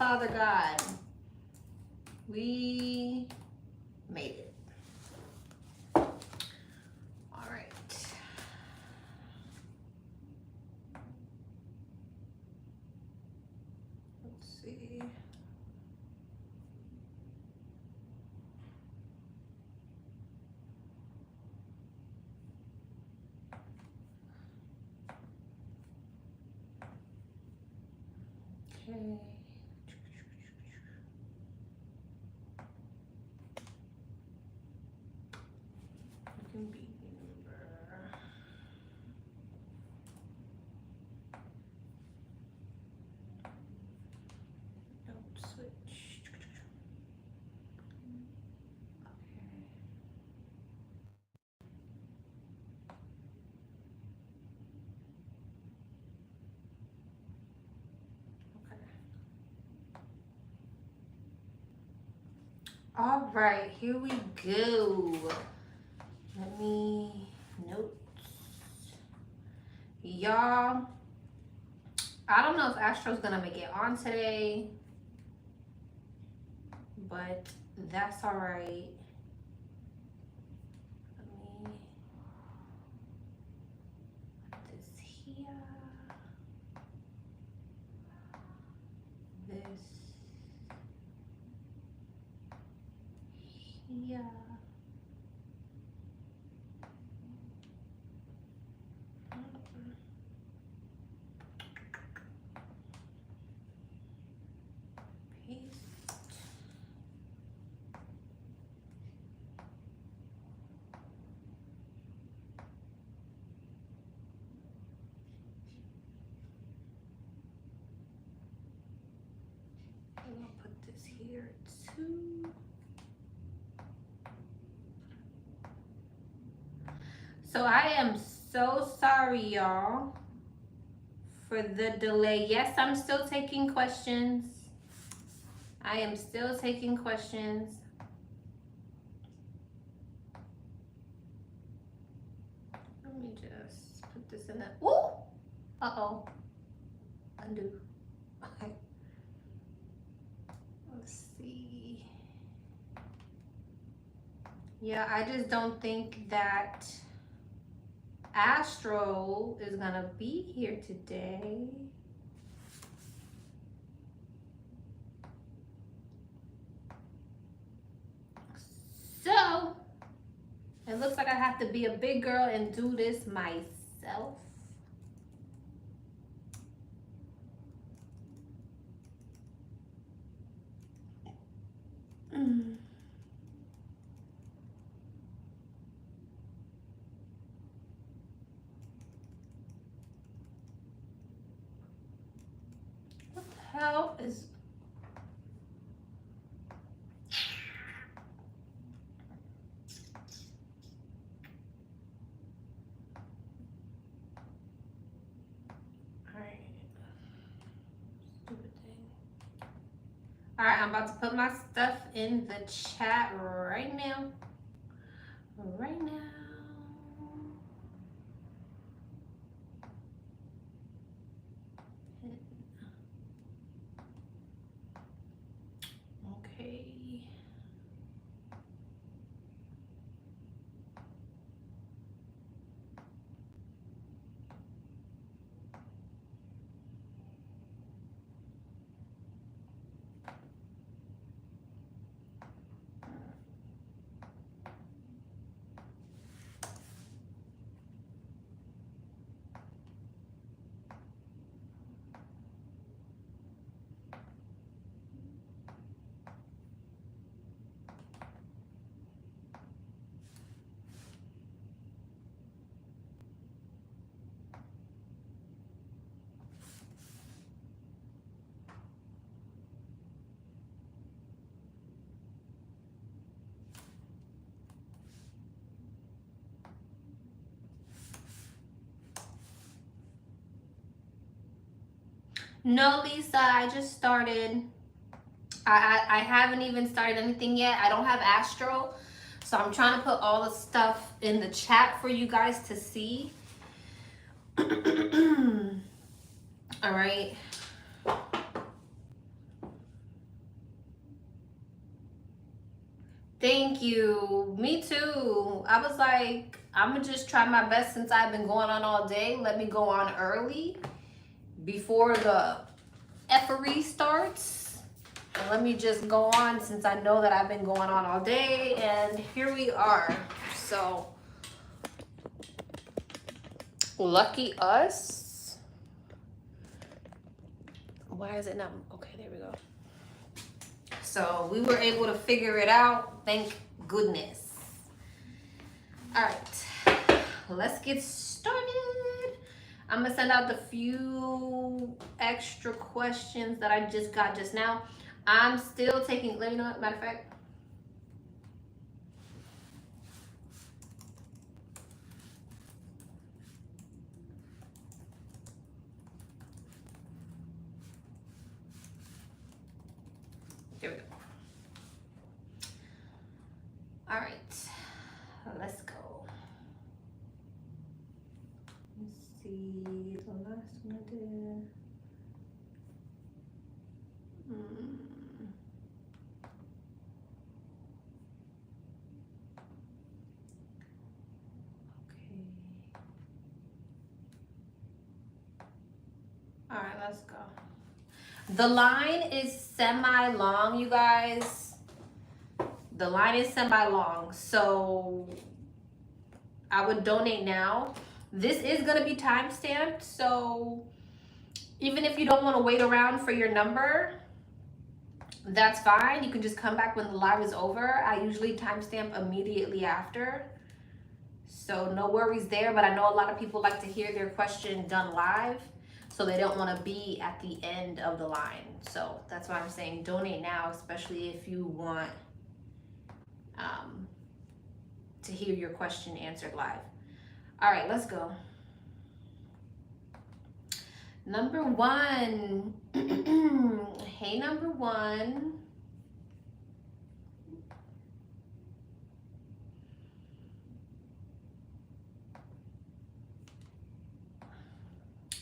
Father God, we made it. All right. Let's see. Okay. Can be number. Don't switch. Okay. All right, here we go. Let me notes. Y'all, I don't know if Astro's gonna make it on today, but that's all right. Let me put this here. This here. I'm gonna put this here too. So I am so sorry, y'all, for the delay. Yes, I'm still taking questions. I am still taking questions. Let me just put this in the, ooh! Uh-oh. Undo. Okay. Let's see. Yeah, I just don't think that Astro is gonna be here today. So it looks like I have to be a big girl and do this myself. What the hell is... All right, I'm about to put my stuff in the chat right now. Right now. Okay. No, Lisa, I just started. I haven't even started anything yet. I don't have Astro, so I'm trying to put all the stuff in the chat for you guys to see. All right. Thank you. Me too. I was like, I'm gonna just try my best since I've been going on all day. Let me go on early before the effery starts. And let me just go on since I know that I've been going on all day. And here we are. So, lucky us. Why is it not? Okay, there we go. So we were able to figure it out. Thank goodness. All right, let's get started. I'm gonna send out the few extra questions that I just got just now. I'm still taking, let me know, matter of fact. There we go. All right, let's go. Let's see, the last one I did. Okay. All right, let's go. The line is semi-long, you guys. The line is semi-long, so I would donate now. This is going to be time-stamped, so even if you don't want to wait around for your number, that's fine. You can just come back when the live is over. I usually timestamp immediately after, so no worries there. But I know a lot of people like to hear their question done live, so they don't want to be at the end of the line. So that's why I'm saying donate now, especially if you want to hear your question answered live. All right, let's go. Number one. Hey, number one.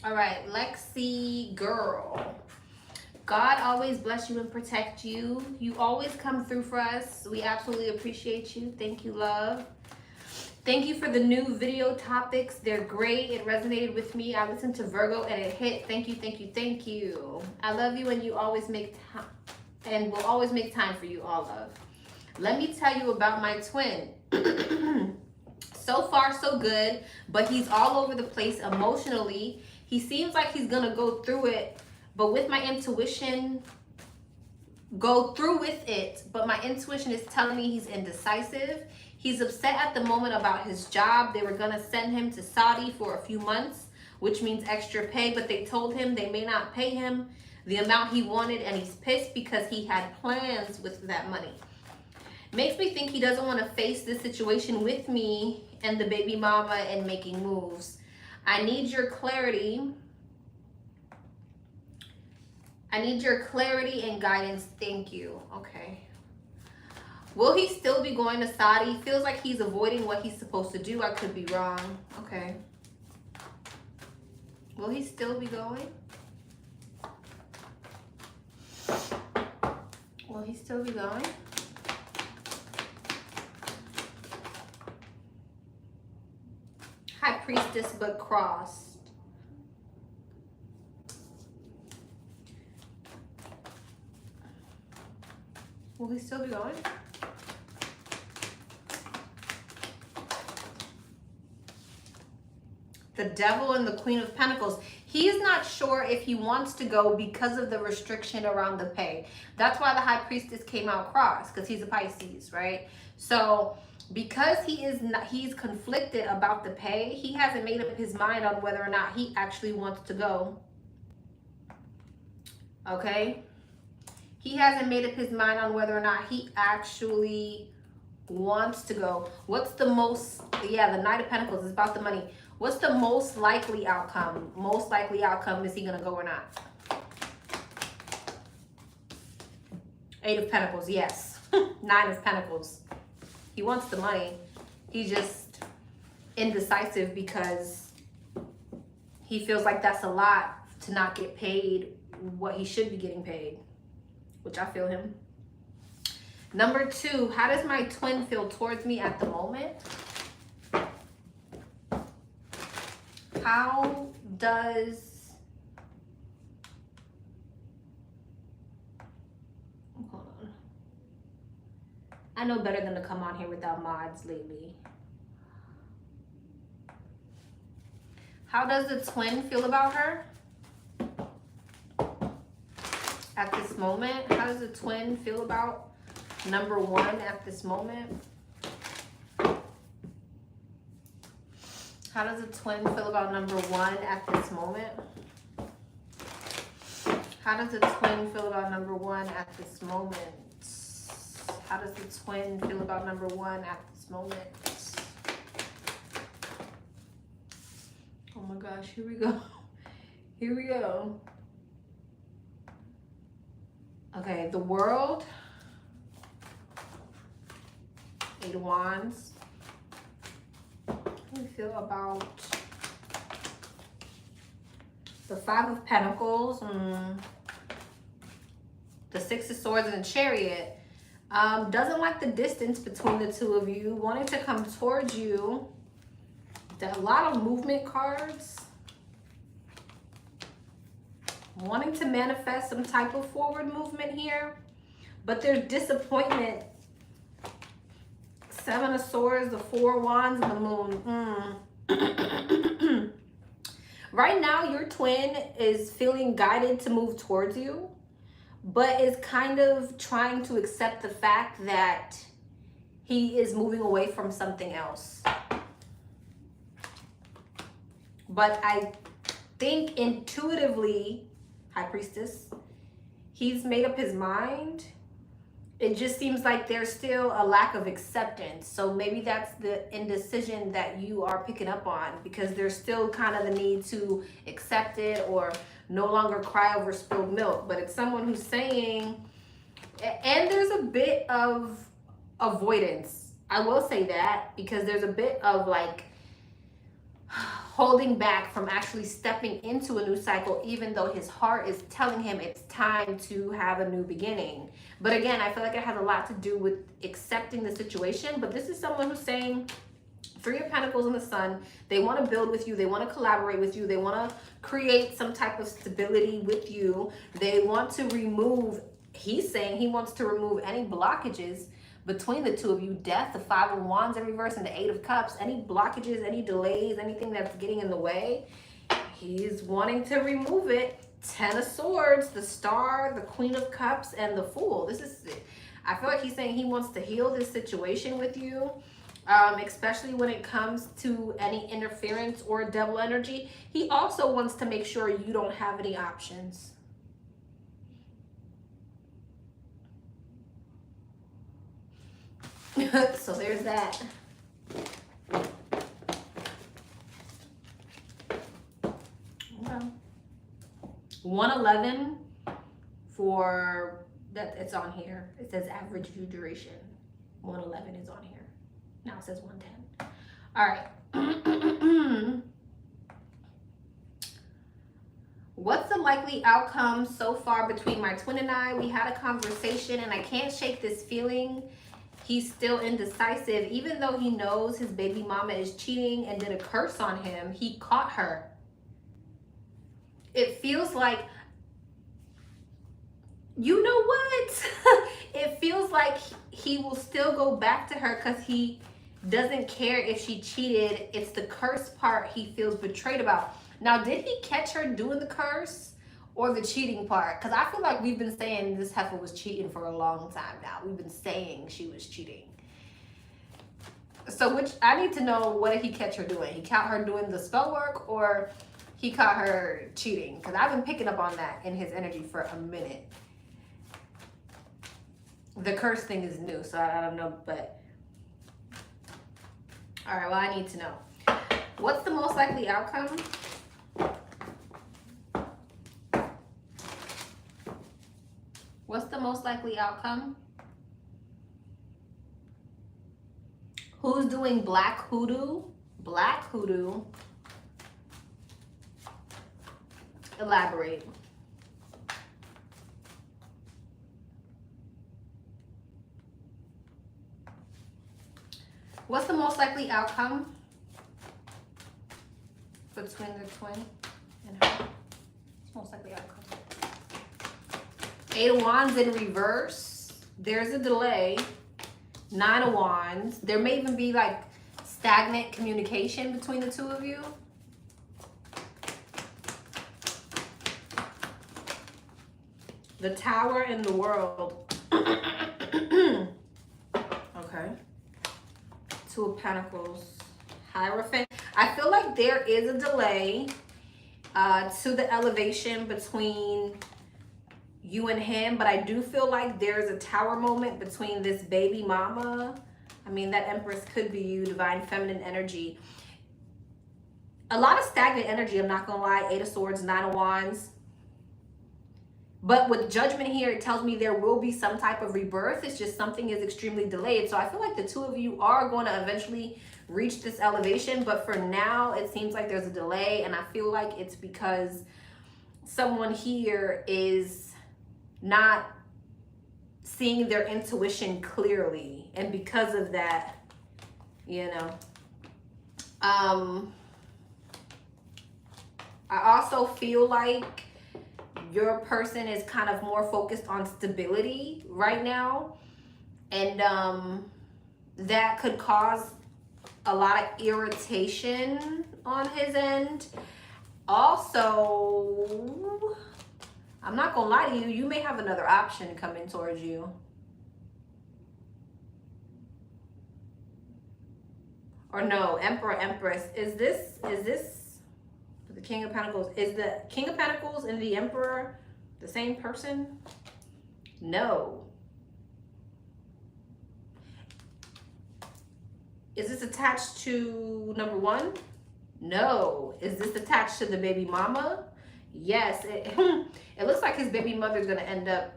All right, Lexi girl. God always bless you and protect you. You always come through for us. We absolutely appreciate you. Thank you, love. Thank you for the new video topics. They're great. It resonated with me. I listened to Virgo and it hit. Thank you, thank you, thank you. I love you and you always make time, and will always make time for you, all love. Let me tell you about my twin. So far, so good, but he's all over the place emotionally. He seems like he's gonna go through it, but with my intuition, go through with it, but my intuition is telling me he's indecisive. He's upset at the moment about his job. They were gonna send him to Saudi for a few months, which means extra pay, but they told him they may not pay him the amount he wanted, and he's pissed because he had plans with that money. Makes me think he doesn't want to face this situation with me and the baby mama and making moves. I need your clarity. I need your clarity and guidance. Thank you. Okay. Will he still be going to Saudi? Feels like he's avoiding what he's supposed to do. I could be wrong. Okay. Will he still be going? Will he still be going? High Priestess but crossed. Will he still be going? The Devil and the Queen of Pentacles. He's not sure if he wants to go because of the restriction around the pay. That's why the High Priestess came out cross, because he's a Pisces, right? So because he's conflicted about the pay, he hasn't made up his mind on whether or not he actually wants to go. Okay? He hasn't made up his mind on whether or not he actually wants to go. What's the most, yeah, the Knight of Pentacles is about the money. What's the most likely outcome? Most likely outcome, is he going to go or not? Eight of Pentacles, yes. Nine of Pentacles. He wants the money. He's just indecisive because he feels like that's a lot to not get paid what he should be getting paid, which I feel him. Number 2, how does my twin feel towards me at the moment? How does... Hold on. I know better than to come on here without mods lately. How does the twin feel about her at this moment? How does the twin feel about number 1 at this moment? How does the twin feel about number 1 at this moment? How does the twin feel about number 1 at this moment? How does the twin feel about number 1 at this moment? Oh my gosh, here we go. Here we go. Okay, the World. 8 of Wands. How do you feel about the 5 of Pentacles? The 6 of Swords and the Chariot. Doesn't like the distance between the two of you. Wanting to come towards you. A lot of movement cards. Wanting to manifest some type of forward movement here. But there's disappointment. 7 of Swords, the 4 of Wands, and the Moon. Right now, your twin is feeling guided to move towards you, but is kind of trying to accept the fact that he is moving away from something else. But I think intuitively, High Priestess, he's made up his mind. It just seems like there's still a lack of acceptance. So maybe that's the indecision that you are picking up on, because there's still kind of the need to accept it or no longer cry over spilled milk. But it's someone who's saying, and there's a bit of avoidance. I will say that, because there's a bit of like holding back from actually stepping into a new cycle, even though his heart is telling him it's time to have a new beginning. But again, I feel like it has a lot to do with accepting the situation. But this is someone who's saying, 3 of Pentacles and the Sun, they want to build with you, they want to collaborate with you, they want to create some type of stability with you, they want to remove, he's saying he wants to remove any blockages between the two of you. Death, the 5 of Wands in reverse, and the 8 of Cups. Any blockages, any delays, anything that's getting in the way, he's wanting to remove it. 10 of Swords, the Star, the Queen of Cups, and the Fool. This is, I feel like he's saying he wants to heal this situation with you, especially when it comes to any interference or devil energy. He also wants to make sure you don't have any options. So there's that. Okay. 111 for that, it's on here. It says average view duration. 111 is on here. Now it says 110. All right. What's the likely outcome so far between my twin and I? We had a conversation and I can't shake this feeling. He's still indecisive. Even though he knows his baby mama is cheating and did a curse on him, he caught her. It feels like, you know what? It feels like he will still go back to her because he doesn't care if she cheated. It's the curse part he feels betrayed about. Now, did he catch her doing the curse or the cheating part? Because I feel like we've been saying this heifer was cheating for a long time now. We've been saying she was cheating. So which, I need to know, what did he catch her doing? He caught her doing the spell work, or he caught her cheating? Because I've been picking up on that in his energy for a minute. The curse thing is new, so I don't know, but... All right, well, I need to know. What's the most likely outcome? What's the most likely outcome? Who's doing black hoodoo? Black hoodoo. Elaborate. What's the most likely outcome between the twin and her? Most likely outcome. 8 of Wands in reverse. There's a delay. 9 of Wands. There may even be like stagnant communication between the two of you. The Tower and the World. Okay. 2 of Pentacles. Hierophant. I feel like there is a delay to the elevation between you and him, but I do feel like there's a tower moment between this baby mama. I mean, that Empress could be you, divine feminine energy. A lot of stagnant energy, I'm not gonna lie. 8 of Swords, 9 of Wands. But with Judgment here, it tells me there will be some type of rebirth. It's just something is extremely delayed. So I feel like the two of you are going to eventually reach this elevation. But for now, it seems like there's a delay. And I feel like it's because someone here is not seeing their intuition clearly. And because of that, you know. I also feel like your person is kind of more focused on stability right now. And that could cause a lot of irritation on his end. Also, I'm not gonna lie to you, you may have another option coming towards you. Or no, Emperor, Empress. Is this the King of Pentacles? Is the King of Pentacles and the Emperor the same person? No. Is this attached to number 1? No. Is this attached to the baby mama? Yes. It looks like his baby mother's going to end up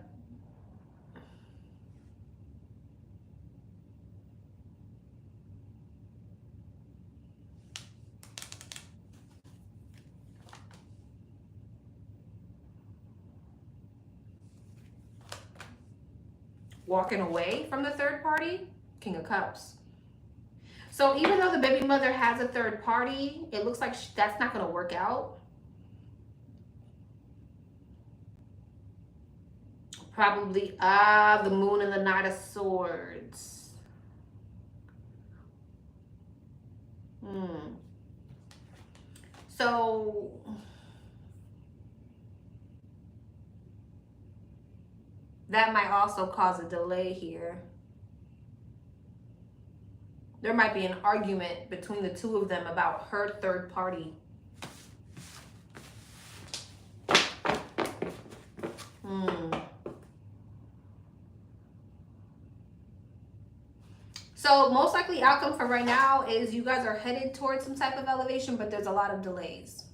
walking away from the third party. King of Cups. So even though the baby mother has a third party, it looks like that's not going to work out. Probably the Moon and the Knight of Swords. So that might also cause a delay here. There might be an argument between the two of them about her third party. So most likely outcome for right now is you guys are headed towards some type of elevation, but there's a lot of delays.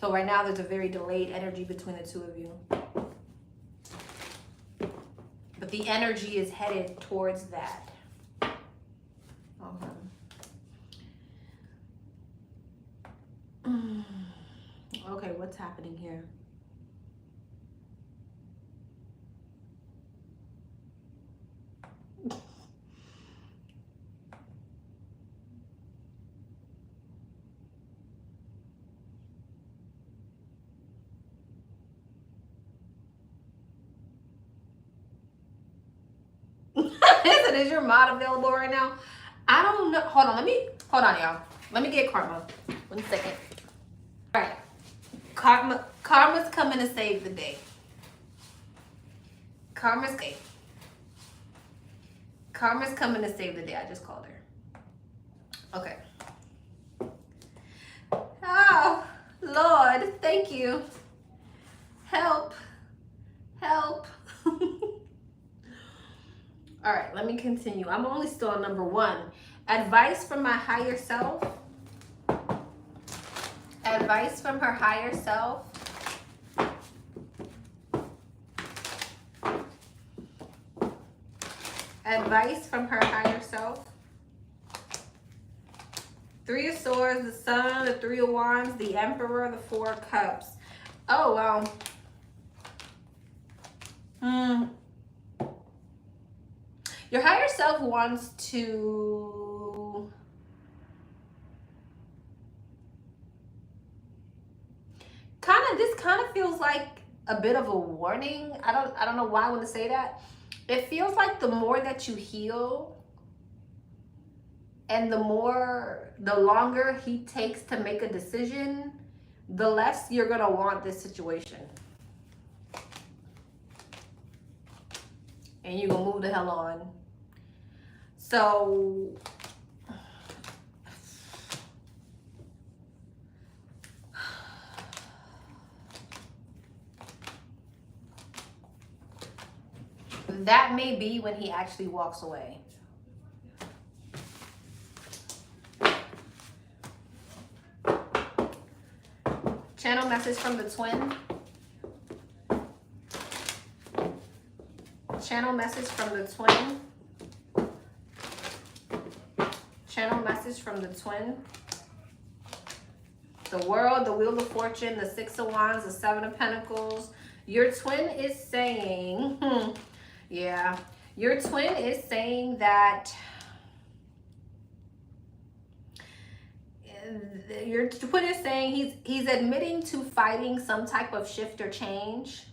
So right now there's a very delayed energy between the two of you. But the energy is headed towards that. Okay, what's happening here? Is your mod available right now? I don't know. Hold on, y'all. Let me get Karma. 1 second. All right. Karma's coming to save the day. Karma's coming to save the day. I just called her. Okay. Oh, Lord, thank you. Help. All right, let me continue. I'm only still on number 1. Advice from my higher self. Advice from her higher self. Advice from her higher self. 3 of Swords, the Sun, the 3 of Wands, the Emperor, the 4 of Cups. Oh, well. Your higher self wants to this kind of feels like a bit of a warning. I don't know why I want to say that. It feels like the more that you heal and the longer he takes to make a decision, the less you're going to want this situation. And you're going to move the hell on. So that may be when he actually walks away. Channel message from the twin. Channel message from the twin. Channel message from the twin. The World, the Wheel of Fortune, the Six of Wands, the Seven of Pentacles. Your twin is saying, yeah, your twin is saying that he's admitting to fighting some type of shift or change.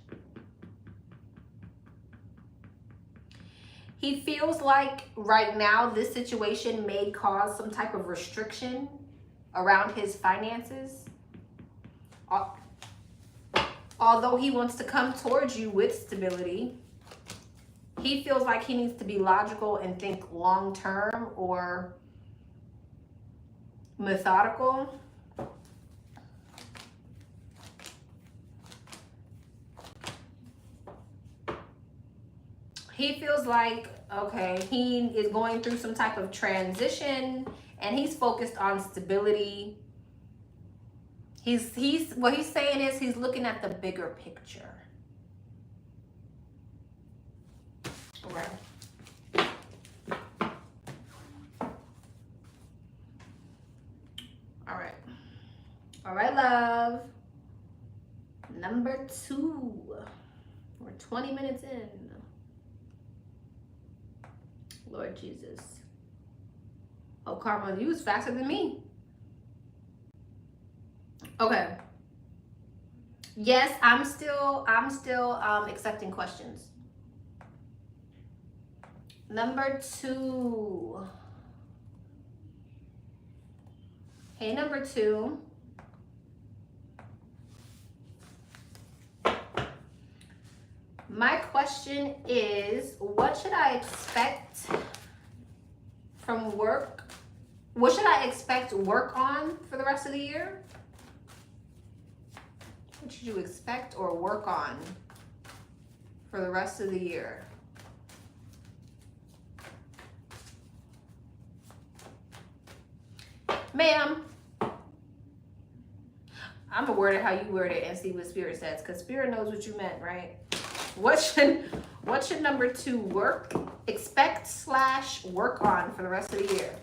He feels like right now this situation may cause some type of restriction around his finances. Although he wants to come towards you with stability, he feels like he needs to be logical and think long term or methodical. He feels like, okay, he is going through some type of transition and he's focused on stability. What he's saying is he's looking at the bigger picture. Right. All right, love. Number 2. We're 20 minutes in. Lord Jesus. Oh, Karma, you was faster than me. Okay. Yes, I'm still accepting questions. Number 2. Hey, number 2. My question is, what should I expect from work? What should I expect work on for the rest of the year? What should you expect or work on for the rest of the year? Ma'am, I'm gonna word it how you word it and see what Spirit says, because Spirit knows what you meant, right? What should number 2 expect / work on for the rest of the year?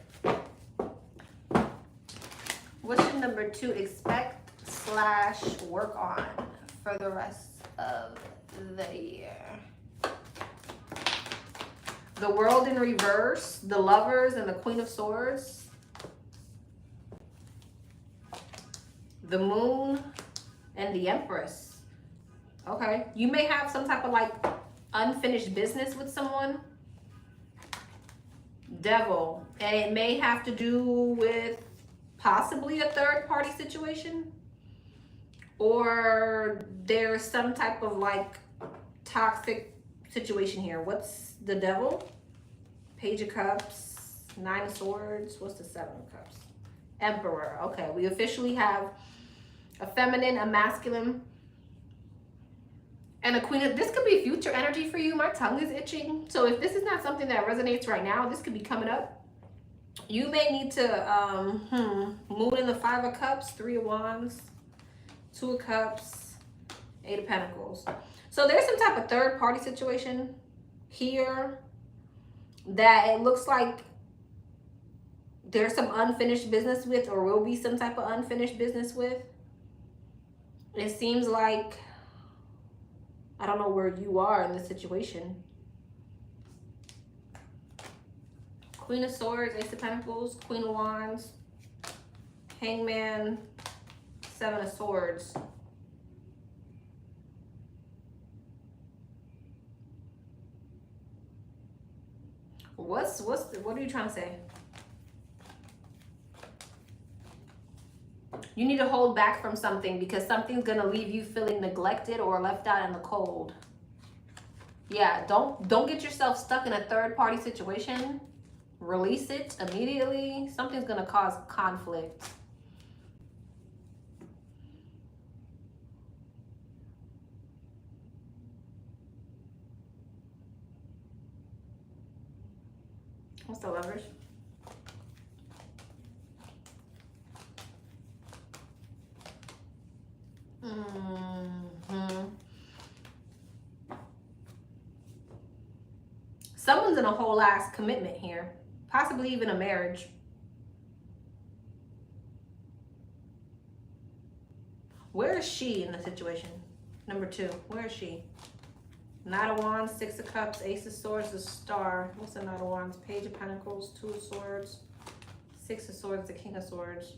What should number 2 expect / work on for the rest of the year? The World in reverse, the Lovers, and the Queen of Swords. The Moon and the Empress. Okay, you may have some type of like unfinished business with someone. Devil, and it may have to do with possibly a third party situation, or there's some type of like toxic situation here. What's the Devil? Page of Cups, 9 of Swords. What's the 7 of Cups? Emperor. Okay, we officially have a feminine, a masculine, and a queen. This could be future energy for you. My tongue is itching. So if this is not something that resonates right now, this could be coming up. You may need to, Moon in the 5 of Cups, 3 of Wands, 2 of Cups, 8 of Pentacles. So there's some type of third party situation here that it looks like there's some unfinished business with, or will be some type of unfinished business with. It seems like, I don't know where you are in this situation. Queen of Swords, Ace of Pentacles, Queen of Wands, Hangman, Seven of Swords. What are you trying to say? You need to hold back from something because something's gonna leave you feeling neglected or left out in the cold. Yeah, don't get yourself stuck in a third party situation. Release it immediately. Something's gonna cause conflict. What's the Lovers? Someone's in a whole ass commitment here. Possibly even a marriage. Where is she in the situation? Number 2. Where is she? Knight of Wands, Six of Cups, Ace of Swords, the Star. What's the Knight of Wands? Page of Pentacles, Two of Swords, Six of Swords, the King of Swords.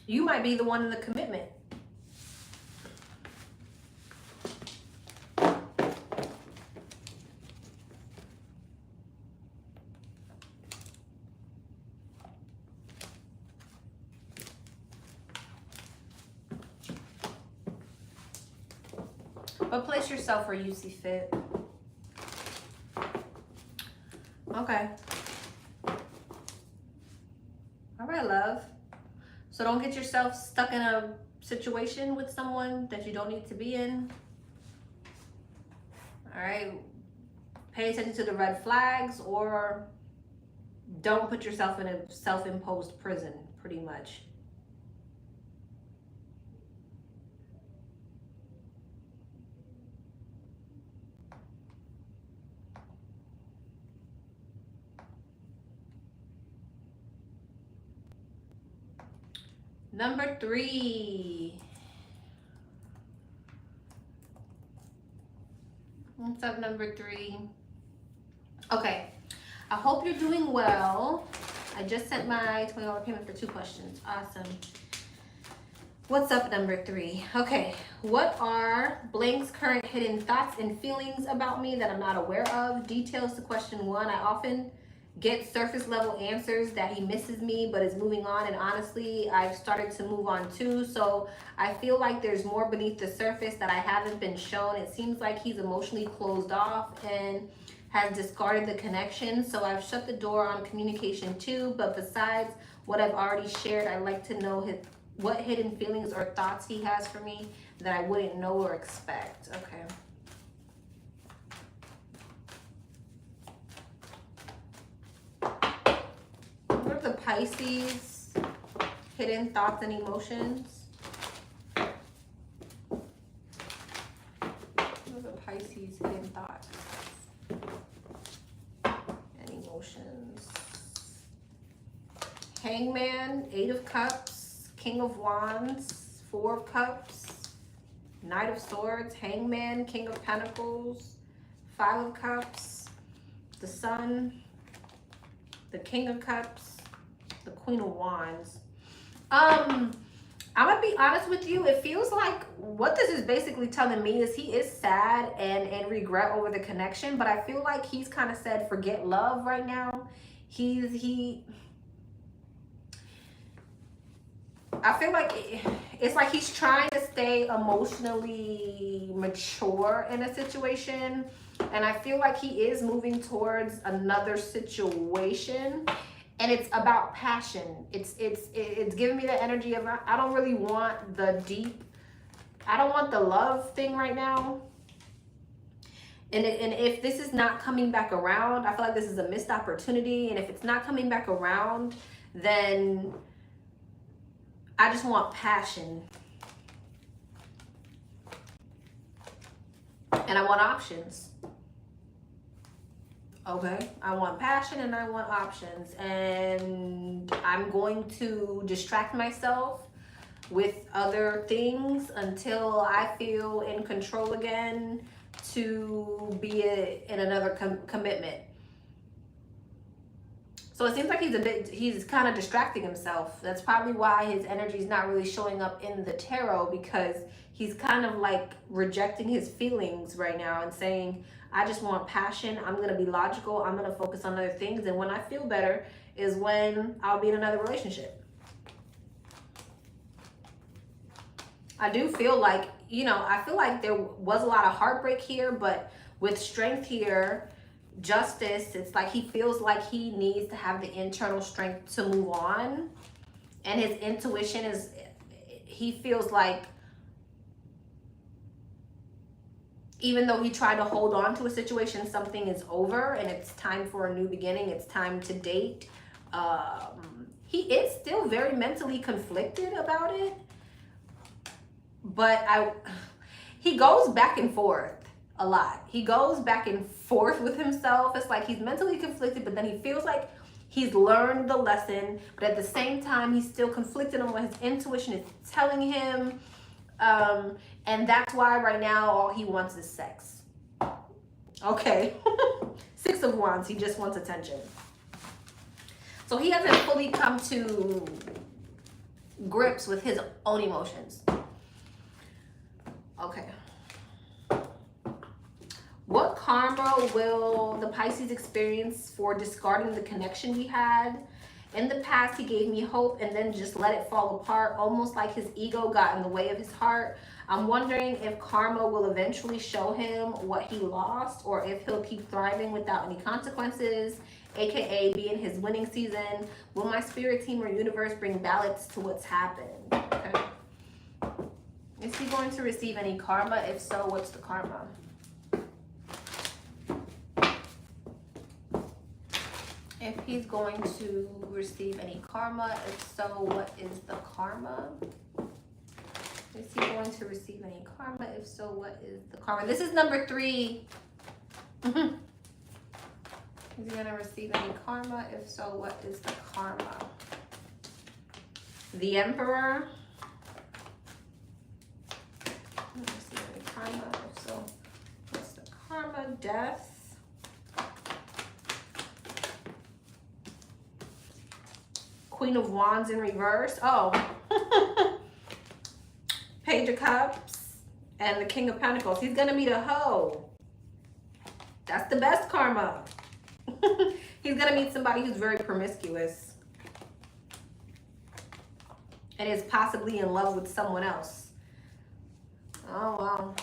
You might be the one in the commitment. But place yourself where you see fit. Okay. All right, love. So don't get yourself stuck in a situation with someone that you don't need to be in. All right. Pay attention to the red flags, or don't put yourself in a self-imposed prison, pretty much. Number 3. What's up, number 3? Okay. I hope you're doing well. I just sent my $20 payment for 2 questions. Awesome. What's up, number 3? Okay. What are blank's current hidden thoughts and feelings about me that I'm not aware of? Details to question 1. I often get surface level answers that he misses me but is moving on, and honestly I've started to move on too, so I feel like there's more beneath the surface that I haven't been shown. It seems like he's emotionally closed off and has discarded the connection, so I've shut the door on communication too. But besides what I've already shared, I'd like to know what hidden feelings or thoughts he has for me that I wouldn't know or expect. Okay. What are the Pisces hidden thoughts and emotions? What are the Pisces hidden thoughts and emotions? Hangman, 8 of Cups, King of Wands, 4 of Cups, Knight of Swords, Hangman, King of Pentacles, 5 of Cups, the Sun, the King of Cups, the Queen of Wands. I'm gonna be honest with you. It feels like what this is basically telling me is he is sad and in regret over the connection, but I feel like he's kind of said forget love right now. I feel like it's like he's trying to stay emotionally mature in a situation, and I feel like he is moving towards another situation, and it's about passion. It's giving me the energy of I don't really want the deep, I don't want the love thing right now. And if this is not coming back around, I feel like this is a missed opportunity. And if it's not coming back around, then I just want passion. And I want options. Okay, I want passion and I want options, and I'm going to distract myself with other things until I feel in control again to be in another commitment. So it seems like he's kind of distracting himself. That's probably why his energy is not really showing up in the tarot, because he's kind of like rejecting his feelings right now and saying, I just want passion. I'm going to be logical. I'm going to focus on other things. And when I feel better is when I'll be in another relationship. I do feel like, I feel like there was a lot of heartbreak here, but with strength here, justice, it's like he feels like he needs to have the internal strength to move on. And his intuition is, he feels like even though he tried to hold on to a situation, something is over and it's time for a new beginning. It's time to date. He is still very mentally conflicted about it, but he goes back and forth a lot. He goes back and forth with himself. It's like he's mentally conflicted, but then he feels like he's learned the lesson, but at the same time, he's still conflicted on what his intuition is telling him. And that's why right now, all he wants is sex. Okay. 6 of Wands, he just wants attention. So he hasn't fully come to grips with his own emotions. Okay. What karma will the Pisces experience for discarding the connection we had? In the past, he gave me hope and then just let it fall apart, almost like his ego got in the way of his heart. I'm wondering if karma will eventually show him what he lost, or if he'll keep thriving without any consequences, aka be in his winning season. Will my spirit team or universe bring balance to what's happened? Okay. Is he going to receive any karma? If so, what's the karma? If he's going to receive any karma, if so, what is the karma? Is he going to receive any karma? If so, what is the karma? This is number 3. Is he going to receive any karma? If so, what is the karma? The Emperor. Receive any karma? If so, what's the karma? Death. Queen of Wands in reverse. Oh. Page of Cups and the King of Pentacles. He's going to meet a hoe. That's the best karma. He's going to meet somebody who's very promiscuous and is possibly in love with someone else. Oh,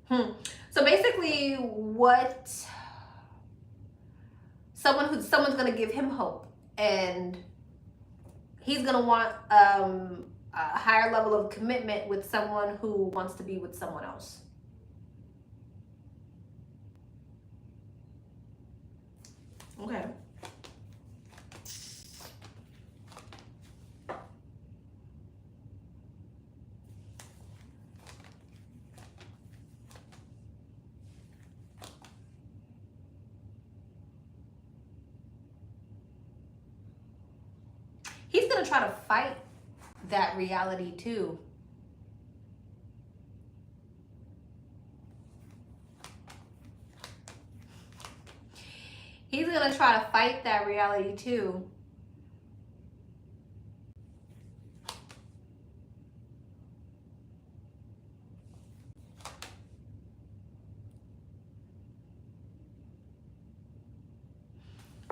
wow. So basically what someone's going to give him hope, and he's going to want a higher level of commitment with someone who wants to be with someone else. Okay. He's going to try to fight that reality too. He's going to try to fight that reality too.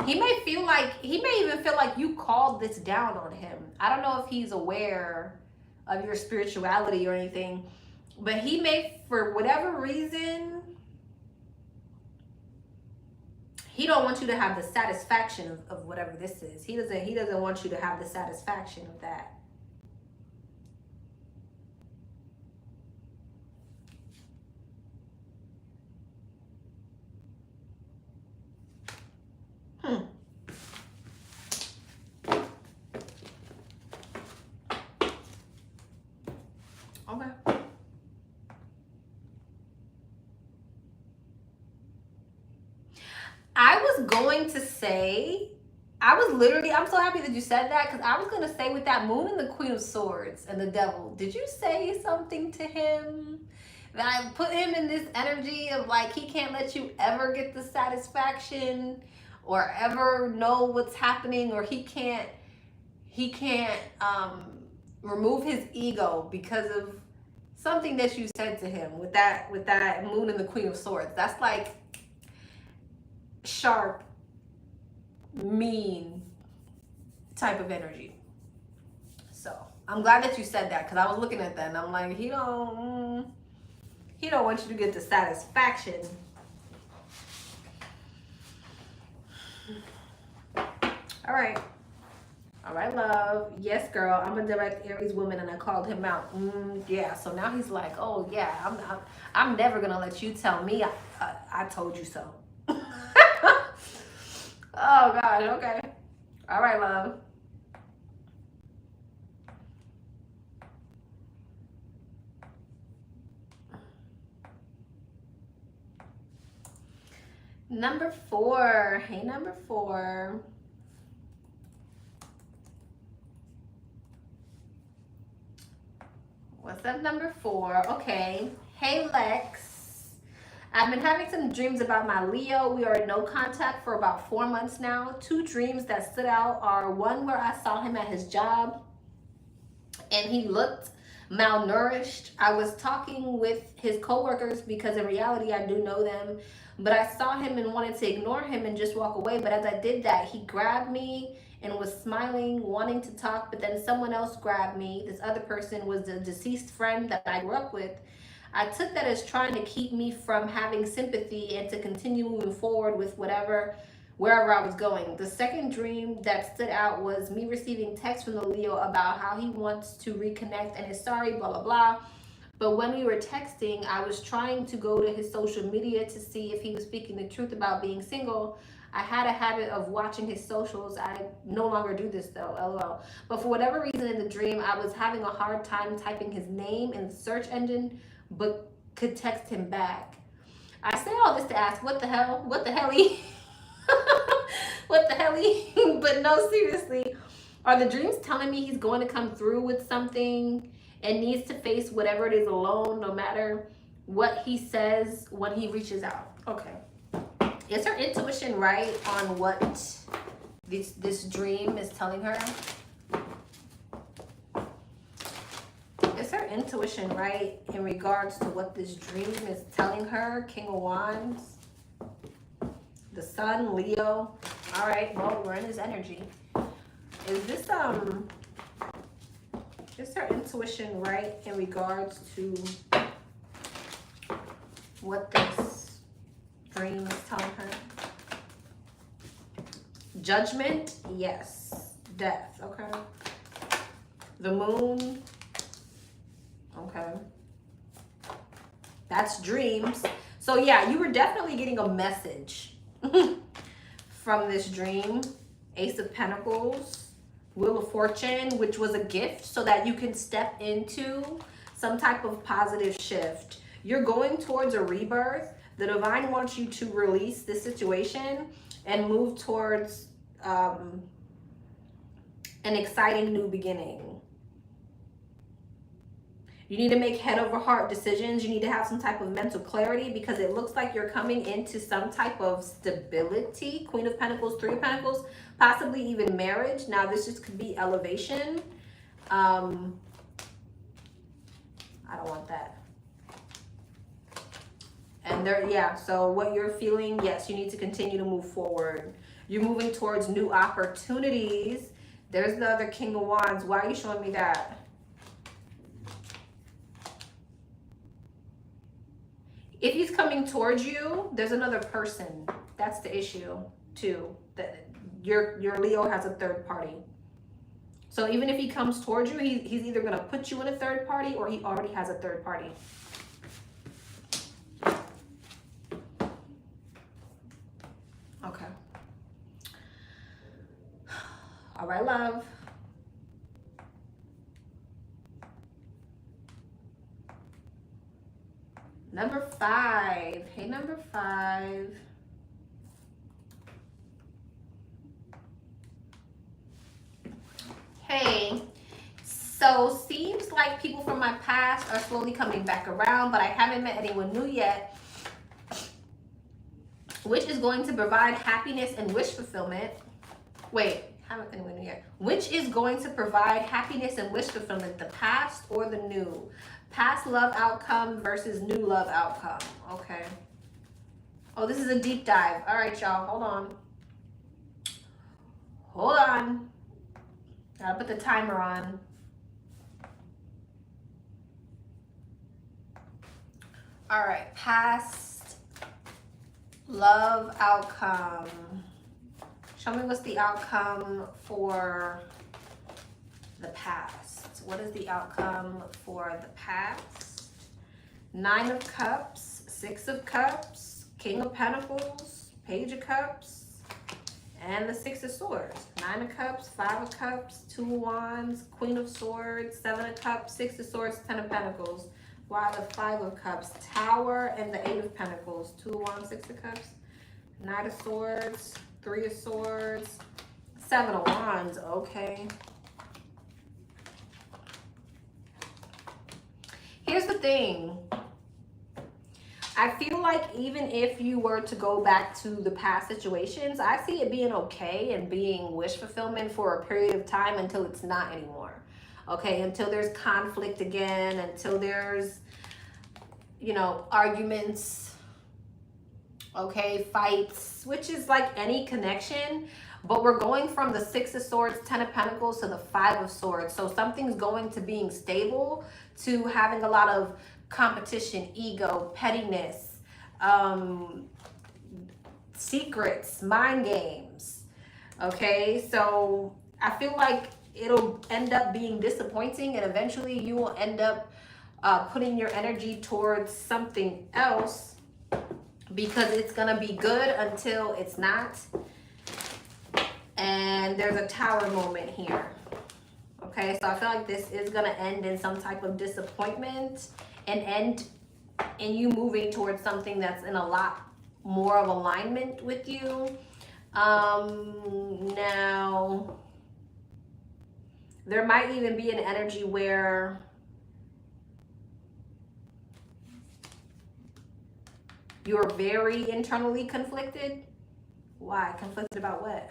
He may even feel like you called this down on him. I don't know if he's aware of your spirituality or anything, but he may, for whatever reason, he don't want you to have the satisfaction of whatever this is. He doesn't want you to have the satisfaction of that. Okay. going to say, I'm so happy that you said that, because I was going to say, with that moon and the Queen of Swords and the devil, did you say something to him? That I put him in this energy of like, he can't let you ever get the satisfaction or ever know what's happening, or he can't remove his ego because of something that you said to him with that moon and the Queen of Swords. That's like sharp, mean type of energy. So I'm glad that you said that, because I was looking at that and I'm like, he don't want you to get the satisfaction. All right, love. Yes, girl, I'm a direct Aries woman and I called him out. Yeah, so now he's like, oh yeah, I'm never gonna let you tell me I told you so. Oh gosh, okay. All right, love. Number 4. Hey, number 4. What's up, number 4? Okay. Hey, Lex. I've been having some dreams about my Leo. We are in no contact for about 4 months now. 2 dreams that stood out are one where I saw him at his job and he looked malnourished. I was talking with his coworkers because in reality I do know them, but I saw him and wanted to ignore him and just walk away. But as I did that, he grabbed me and was smiling, wanting to talk, but then someone else grabbed me. This other person was the deceased friend that I grew up with. I took that as trying to keep me from having sympathy and to continue moving forward with wherever I was going. The second dream that stood out was me receiving text from the Leo about how he wants to reconnect and is sorry, blah, blah, blah. But when we were texting, I was trying to go to his social media to see if he was speaking the truth about being single. I had a habit of watching his socials. I no longer do this though, lol. But for whatever reason in the dream, I was having a hard time typing his name in the search engine, but could text him back. I say all this to ask, what the hell? What the helly? What the helly? But no, seriously, are the dreams telling me he's going to come through with something and needs to face whatever it is alone, no matter what he says when he reaches out? Okay. Is her intuition right on what this dream is telling her? Is her intuition right in regards to what this dream is telling her? King of Wands, the Sun, Leo. All right, well, we're in his energy. Is her intuition right in regards to what this dream is telling her? Judgment, yes. Death, okay. The Moon, okay. That's dreams. So yeah, you were definitely getting a message from this dream. Ace of Pentacles, Wheel of Fortune, which was a gift so that you can step into some type of positive shift. You're going towards a rebirth. The divine wants you to release this situation and move towards an exciting new beginning. You need to make head over heart decisions. You need to have some type of mental clarity, because it looks like you're coming into some type of stability. Queen of Pentacles, 3 of Pentacles, possibly even marriage. Now, this just could be elevation. I don't want that. And there, yeah, so what you're feeling, yes, you need to continue to move forward. You're moving towards new opportunities. There's the other King of Wands. Why are you showing me that? If he's coming towards you, there's another person. That's the issue too. That your Leo has a third party. So even if he comes towards you, he's either going to put you in a third party or he already has a third party. Okay. All right, love. Number 5. Hey, number 5. So seems like people from my past are slowly coming back around, but I haven't met anyone new yet, which is going to provide happiness and wish fulfillment. Wait, haven't met anyone new yet. Which is going to provide happiness and wish fulfillment, the past or the new? Past love outcome versus new love outcome. Okay. Oh, this is a deep dive. All right, y'all. Hold on. Hold on. Gotta put the timer on. All right. Past love outcome. Show me what's the outcome for the past. What is the outcome for the past? 9 of Cups, 6 of Cups, King of Pentacles, Page of Cups, and the 6 of Swords. 9 of Cups, 5 of Cups, 2 of Wands, Queen of Swords, 7 of Cups, 6 of Swords, 10 of Pentacles. Why the 5 of Cups? Tower and the 8 of Pentacles. 2 of Wands, 6 of Cups, 9 of Swords, 3 of Swords, 7 of Wands. Okay. Here's the thing. I feel like even if you were to go back to the past situations, I see it being okay and being wish fulfillment for a period of time until it's not anymore. Okay, until there's conflict again, until there's, you know, arguments, okay, fights, which is like any connection. But we're going from the 6 of Swords, 10 of Pentacles to the 5 of Swords. So something's going to being stable to having a lot of competition, ego, pettiness, secrets, mind games. Okay, so I feel like it'll end up being disappointing, and eventually you will end up putting your energy towards something else because it's gonna be good until it's not. And there's a Tower moment here. Okay, so I feel like this is gonna end in some type of disappointment and end in you moving towards something that's in a lot more of alignment with you. Now, there might even be an energy where you're very internally conflicted. Why? Conflicted about what?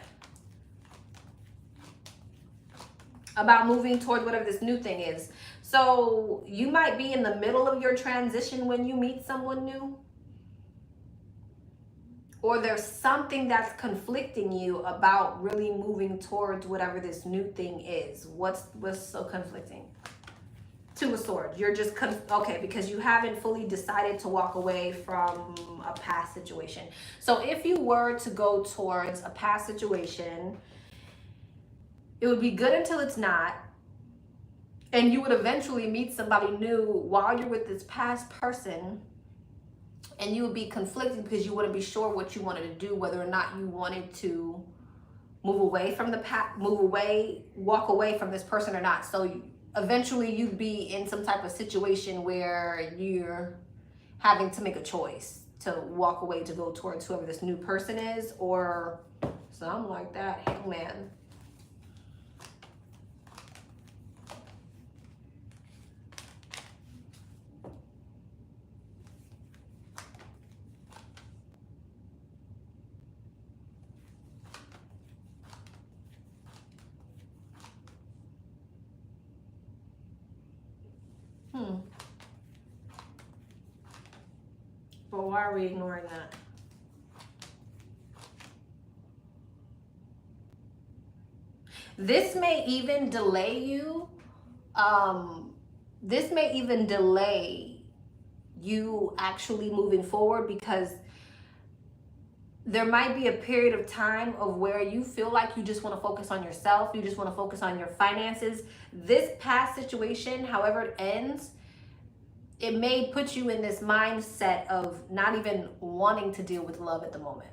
About moving toward whatever this new thing is. So you might be in the middle of your transition when you meet someone new. Or there's something that's conflicting you about really moving towards whatever this new thing is. What's so conflicting? 2 of Swords. You're just, okay, because you haven't fully decided to walk away from a past situation. So if you were to go towards a past situation, it would be good until it's not. And you would eventually meet somebody new while you're with this past person. And you would be conflicted because you wouldn't be sure what you wanted to do, whether or not you wanted to move away from the past, walk away from this person or not. So eventually you'd be in some type of situation where you're having to make a choice to walk away to go towards whoever this new person is, or something like that. Hangman. But why are we ignoring that? This may even delay you. This may even delay you actually moving forward, because there might be a period of time of where you feel like you just want to focus on yourself. You just want to focus on your finances. This past situation, however it ends, it may put you in this mindset of not even wanting to deal with love at the moment.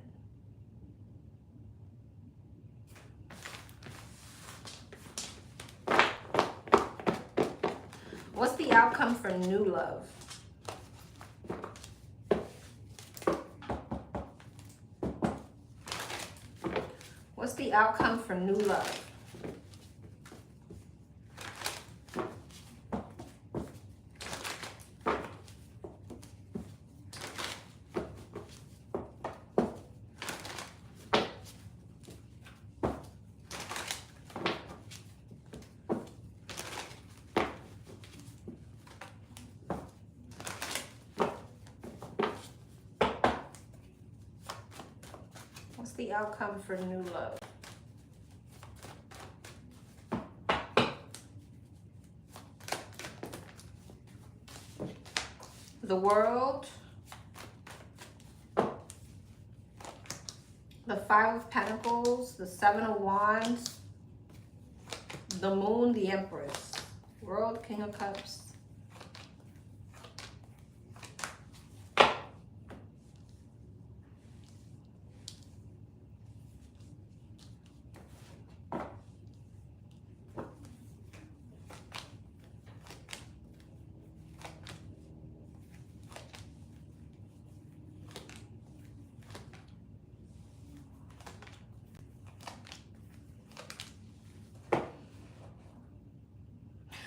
What's the outcome for new love? What's the outcome for new love? the outcome for new love? The World, the Five of Pentacles, the Seven of Wands, the Moon, the Empress, World, King of Cups.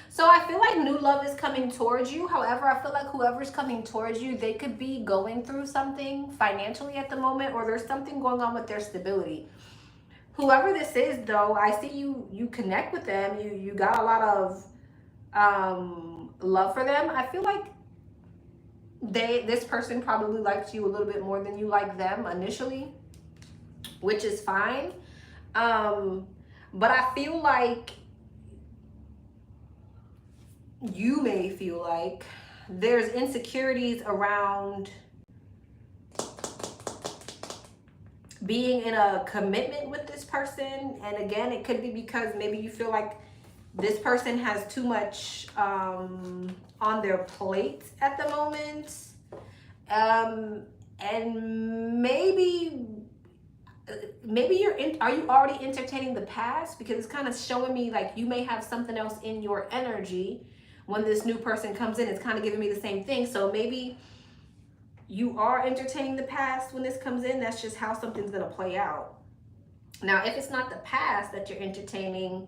So I feel like new love is coming towards you. However, I feel like whoever's coming towards you, they could be going through something financially at the moment, or there's something going on with their stability. Whoever this is, though, I see you connect with them. You got a lot of love for them. I feel like this person probably likes you a little bit more than you like them initially, which is fine. But I feel like you may feel like there's insecurities around being in a commitment with this person. And again, it could be because maybe you feel like this person has too much on their plate at the moment. And maybe are you already entertaining the past? Because it's kind of showing me like you may have something else in your energy when this new person comes in. It's kind of giving me the same thing. So maybe you are entertaining the past when this comes in. That's just how something's going to play out. Now, if it's not the past that you're entertaining,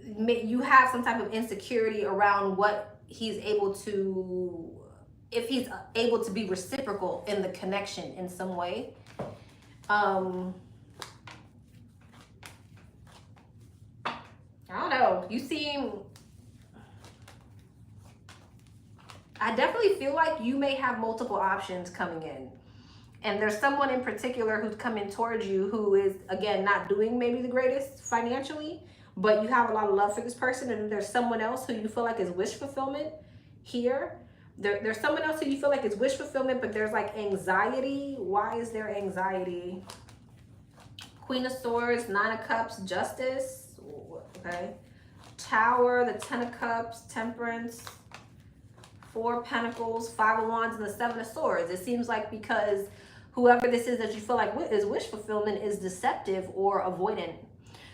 you have some type of insecurity around what he's able to, if he's able to be reciprocal in the connection in some way. I don't know. You seem, I definitely feel like you may have multiple options coming in. And there's someone in particular who's coming towards you who is, again, not doing maybe the greatest financially, but you have a lot of love for this person. And there's someone else who you feel like is wish fulfillment here. There's someone else who you feel like is wish fulfillment, but there's like anxiety. Why is there anxiety? Queen of Swords, Nine of Cups, Justice. Okay. Tower, the Ten of Cups, Temperance, Four of Pentacles, Five of Wands, and the Seven of Swords. It seems like because whoever this is that you feel like is wish fulfillment is deceptive or avoidant.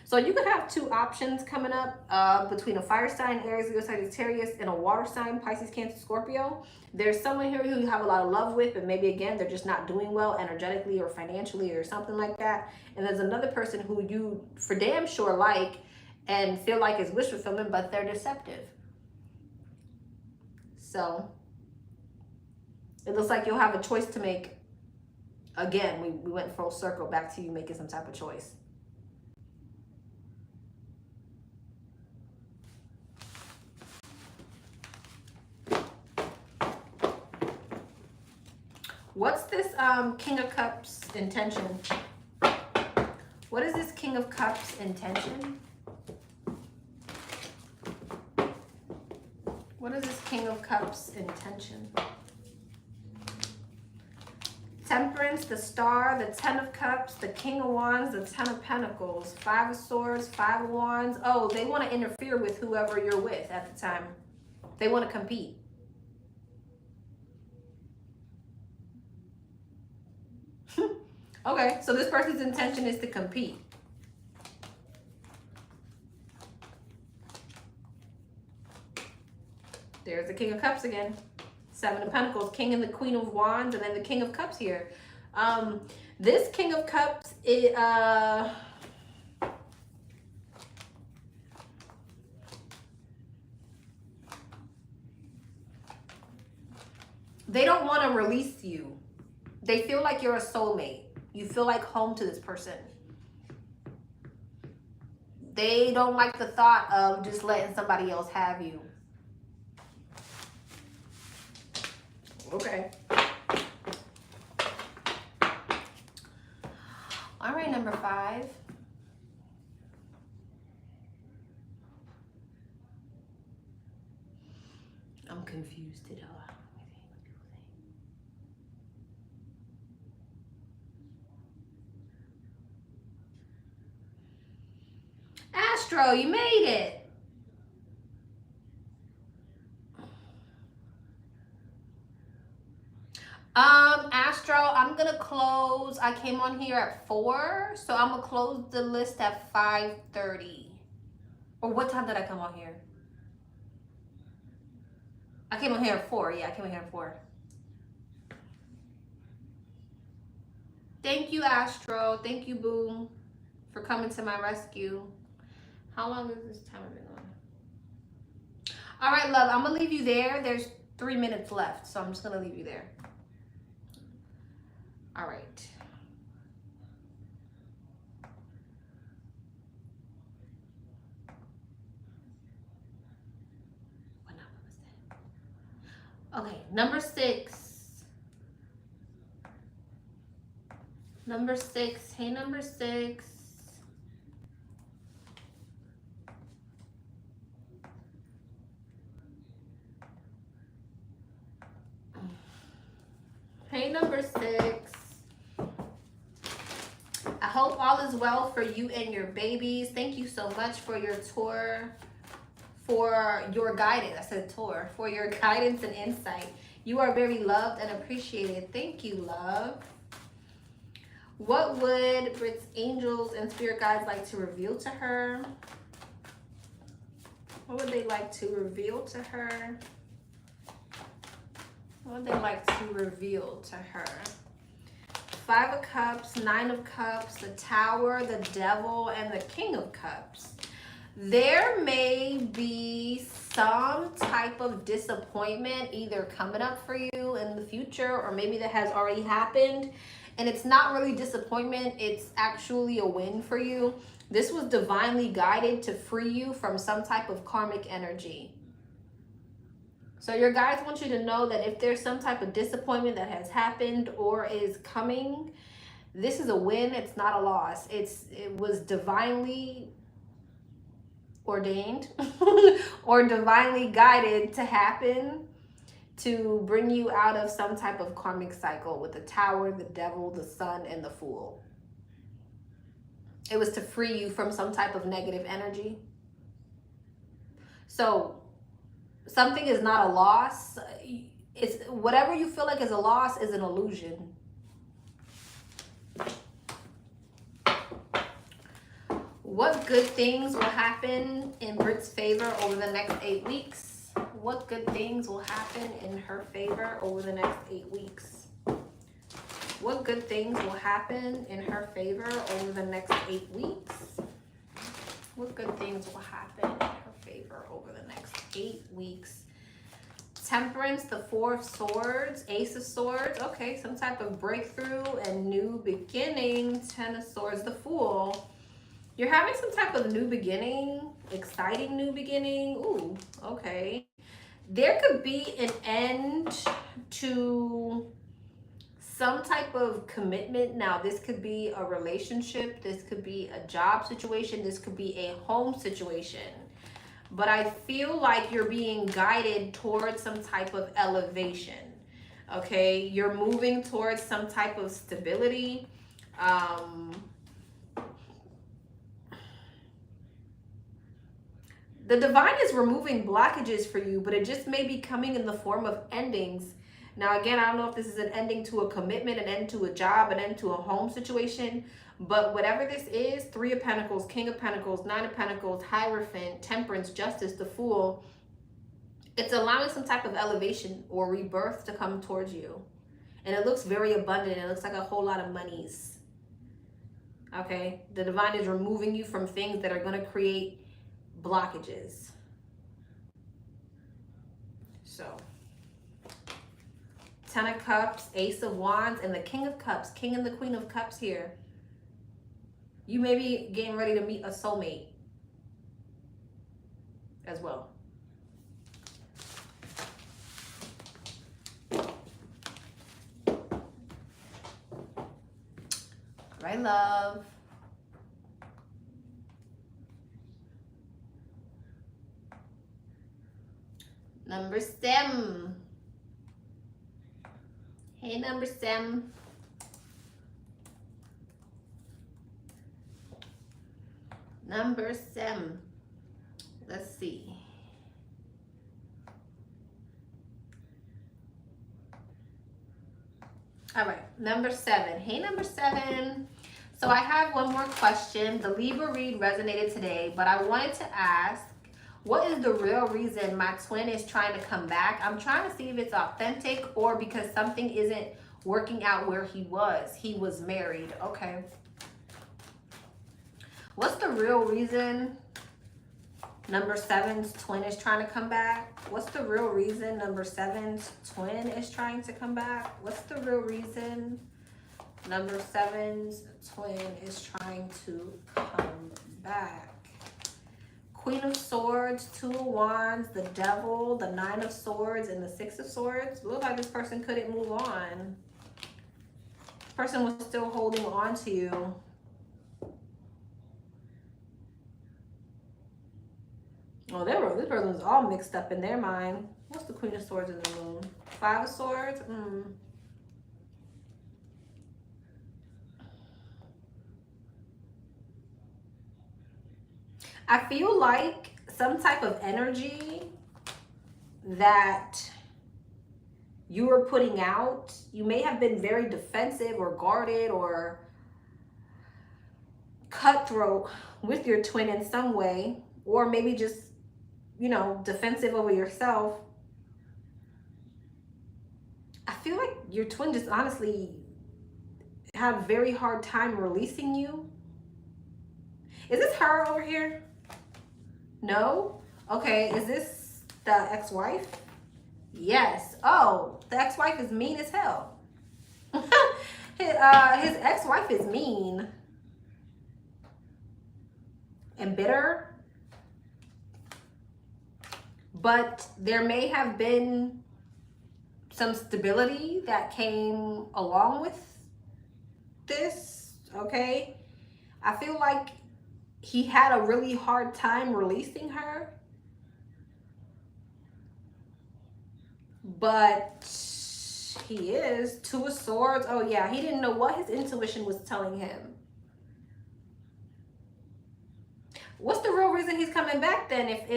So you could have two options coming up between a fire sign, Aries, Leo, Sagittarius, and a water sign, Pisces, Cancer, Scorpio. There's someone here who you have a lot of love with, but maybe again, they're just not doing well energetically or financially or something like that. And there's another person who you for damn sure like and feel like is wish fulfillment, but they're deceptive. So it looks like you'll have a choice to make. Again, we went full circle back to you making some type of choice. What's this King of Cups intention? What is this King of Cups intention? What is this King of Cups intention? Temperance, the Star, the Ten of Cups, the King of Wands, the Ten of Pentacles, Five of Swords, Five of Wands. Oh, they want to interfere with whoever you're with at the time. They want to compete. Okay, so this person's intention is to compete. There's the King of Cups again. Seven of Pentacles, King and the Queen of Wands, and then the King of Cups here. This King of Cups, they don't want to release you. They feel like you're a soulmate. You feel like home to this person. They don't like the thought of just letting somebody else have you. Okay. All right, number 5. I'm confused today. Astro, you made it. Astro, I'm gonna close. I came on here at 4, so I'm gonna close the list at 5:30. Or what time did I come on here? I came on here at 4. Yeah, I came on here at 4. Thank you, Astro. Thank you, Boom, for coming to my rescue. How long has this timer been on? All right, love, I'm gonna leave you there. There's 3 minutes left, so I'm just gonna leave you there. All right. What number was that? Okay, number 6. Number 6. Hey, number 6. Hey, number 6. I hope all is well for you and your babies. Thank you so much for your tour, for your guidance. I said tour, for your guidance and insight. You are very loved and appreciated. Thank you, love. What would Brit's angels and spirit guides like to reveal to her? What would they like to reveal to her? What would they like to reveal to her? 5 of Cups, 9 of Cups, the Tower, the Devil, and the King of Cups. There may be some type of disappointment either coming up for you in the future, or maybe that has already happened. And it's not really disappointment, it's actually a win for you. This was divinely guided to free you from some type of karmic energy. So your guides want you to know that if there's some type of disappointment that has happened or is coming, this is a win. It's not a loss. It was divinely ordained or divinely guided to happen to bring you out of some type of karmic cycle with the Tower, the Devil, the Sun, and the Fool. It was to free you from some type of negative energy. So something is not a loss. It's whatever you feel like is a loss is an illusion. What good things will happen in Brit's favor over the next 8 weeks? What good things will happen in her favor over the next 8 weeks? What good things will happen in her favor over the next 8 weeks? What good things will happen in her favor over the next 8 weeks? Temperance, the 4 of Swords, Ace of Swords. Okay, some type of breakthrough and new beginning. 10 of Swords, the Fool. You're having some type of new beginning, exciting new beginning. Ooh, okay. There could be an end to some type of commitment. Now, this could be a relationship. This could be a job situation. This could be a home situation. But I feel like you're being guided towards some type of elevation. Okay, you're moving towards some type of stability. The divine is removing blockages for you, but it just may be coming in the form of endings. Now, again, I don't know if this is an ending to a commitment, an end to a job, an end to a home situation, but whatever this is, 3 of Pentacles, King of Pentacles, 9 of Pentacles, Hierophant, Temperance, Justice, the Fool, it's allowing some type of elevation or rebirth to come towards you. And it looks very abundant. It looks like a whole lot of monies. Okay? The divine is removing you from things that are going to create blockages. So 10 of Cups, Ace of Wands, and the King of Cups, King and the Queen of Cups here. You may be getting ready to meet a soulmate as well. right, love. Number 7. Hey, number 7. Number 7. Let's see. All right, number 7. Hey, number 7. So I have one more question. The Libra read resonated today, but I wanted to ask, what is the real reason my twin is trying to come back? I'm trying to see if it's authentic or because something isn't working out where he was. He was married. Okay. What's the real reason number 7's twin is trying to come back? What's the real reason number 7's twin is trying to come back? What's the real reason number 7's twin is trying to come back? Queen of Swords, 2 of Wands, the Devil, the 9 of Swords, and the 6 of Swords. Looks like this person couldn't move on. This person was still holding on to you. Oh, this person's all mixed up in their mind. What's the Queen of Swords in the Moon? 5 of Swords? I feel like some type of energy that you were putting out, you may have been very defensive or guarded or cutthroat with your twin in some way, or maybe just, you know, defensive over yourself. I feel like your twin just honestly had a very hard time releasing you. Is this her over here? No? Okay, is this the ex-wife? Yes. Oh, the ex-wife is mean as hell. His ex-wife is mean and bitter. But there may have been some stability that came along with this, okay? I feel like he had a really hard time releasing her. But he is 2 of Swords. Oh yeah, he didn't know what his intuition was telling him. What's the real reason he's coming back then? If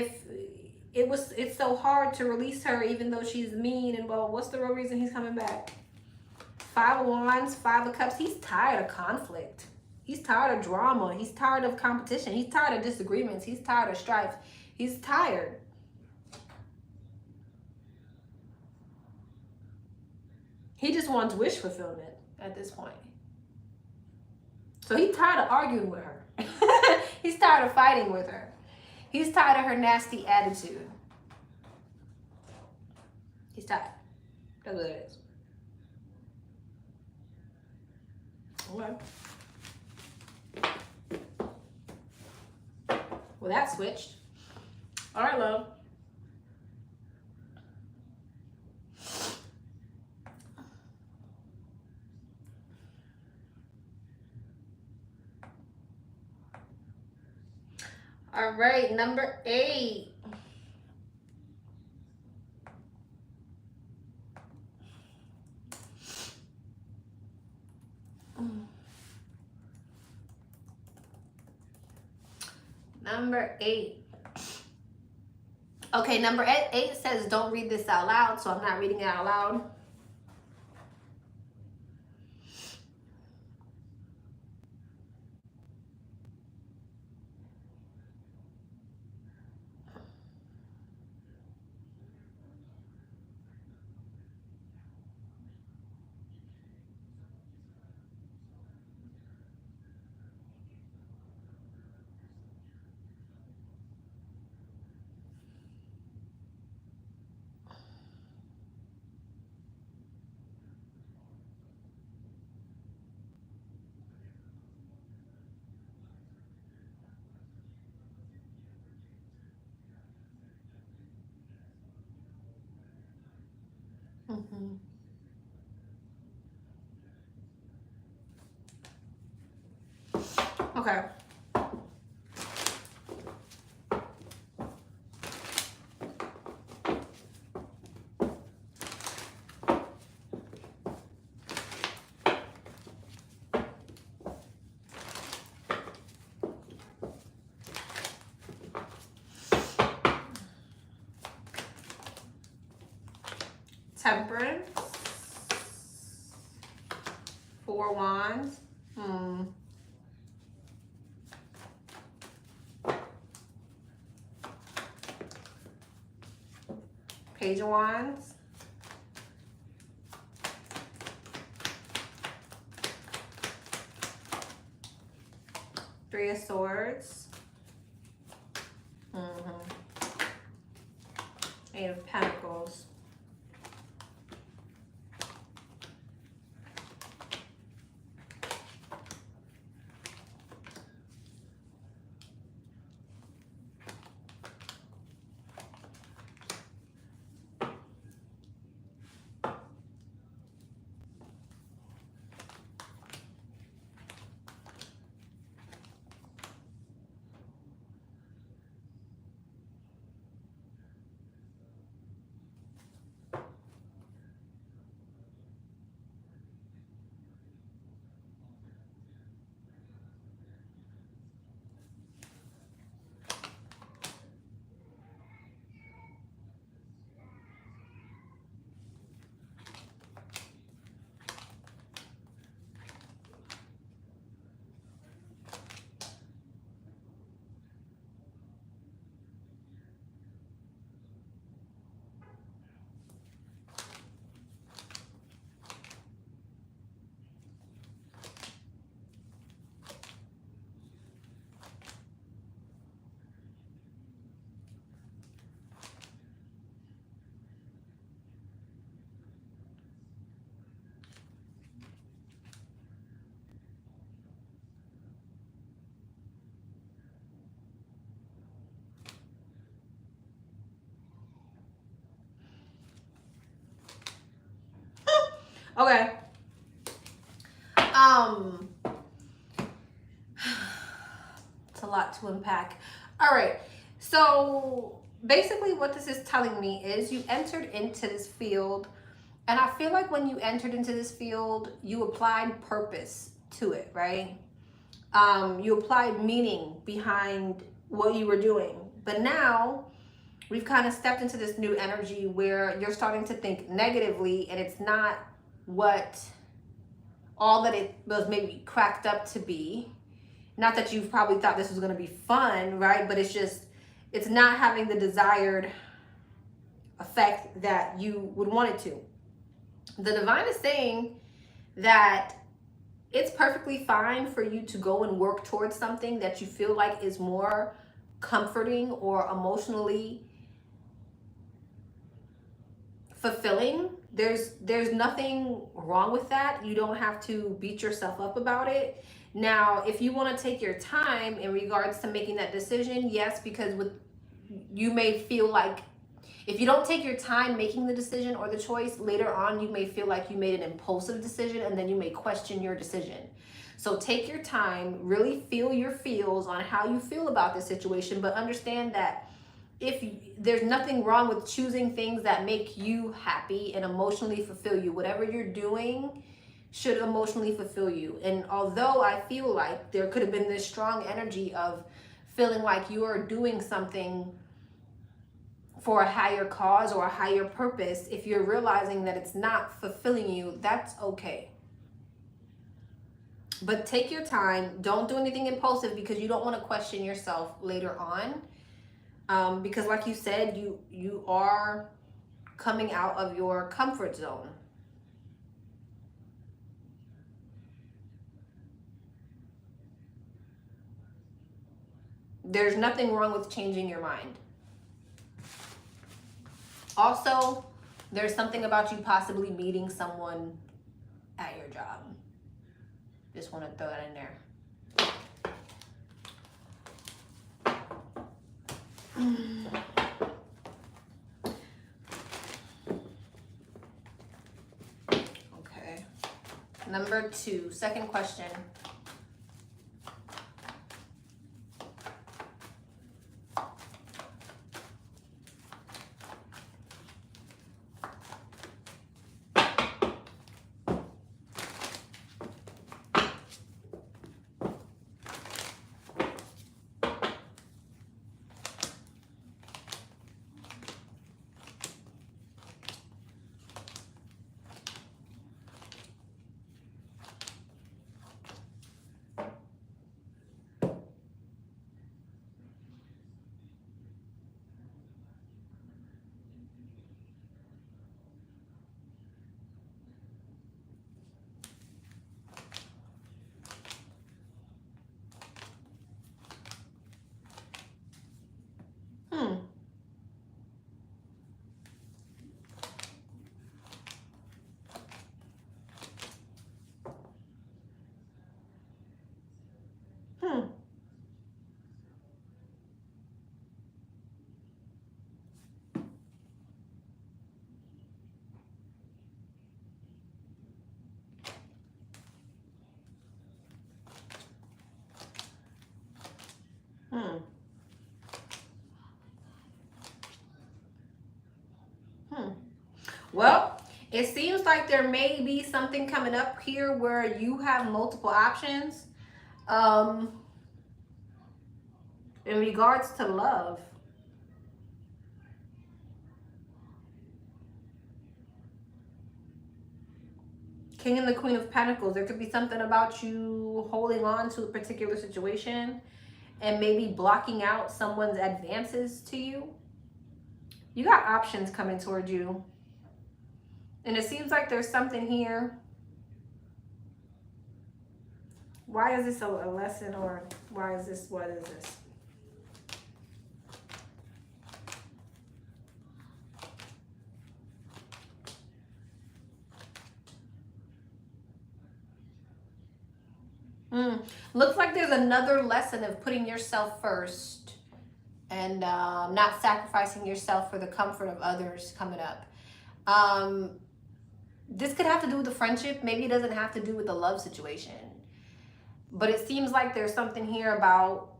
it's so hard to release her even though she's mean and well, what's the real reason he's coming back? 5 of Wands, 5 of Cups. He's tired of conflict. He's tired of drama. He's tired of competition. He's tired of disagreements. He's tired of strife. He's tired. He just wants wish fulfillment at this point. So he's tired of arguing with her. He's tired of fighting with her. He's tired of her nasty attitude. He's tired. That's what it is. Okay. Well, that switched. All right, love. All right, number 8. Number 8. Okay, number 8 says don't read this out loud, so I'm not reading it out loud. Okay. Temperance. 4 Wands. Page of Wands. Three of Swords. Eight of Pentacles. Okay. It's a lot to unpack. All right. So basically what this is telling me is you entered into this field, and I feel like when you entered into this field, you applied purpose to it, right? You applied meaning behind what you were doing. But now we've kind of stepped into this new energy where you're starting to think negatively, and it's not what all that it was maybe cracked up to be. Not that you've probably thought this was going to be fun, right? But it's just, it's not having the desired effect that you would want it to. The divine is saying that it's perfectly fine for you to go and work towards something that you feel like is more comforting or emotionally fulfilling. There's nothing wrong with that. You don't have to beat yourself up about it. Now, if you want to take your time in regards to making that decision, yes, because you may feel like if you don't take your time making the decision or the choice, later on you may feel like you made an impulsive decision, and then you may question your decision. So take your time, really feel your feels on how you feel about this situation, but understand that there's nothing wrong with choosing things that make you happy and emotionally fulfill you. Whatever you're doing should emotionally fulfill you. And although I feel like there could have been this strong energy of feeling like you are doing something for a higher cause or a higher purpose, if you're realizing that it's not fulfilling you, that's okay. But take your time. Don't do anything impulsive, because you don't want to question yourself later on. Because like you said, you are coming out of your comfort zone. There's nothing wrong with changing your mind. Also, there's something about you possibly meeting someone at your job. Just want to throw that in there. Okay. Number 2, second question. Well, it seems like there may be something coming up here where you have multiple options. In regards to love. King and the Queen of Pentacles. There could be something about you holding on to a particular situation and maybe blocking out someone's advances to you. You got options coming towards you. And it seems like there's something here. Why is this a lesson, or why is this, what is this? Looks like there's another lesson of putting yourself first and not sacrificing yourself for the comfort of others coming up. This could have to do with the friendship. Maybe it doesn't have to do with the love situation. But it seems like there's something here about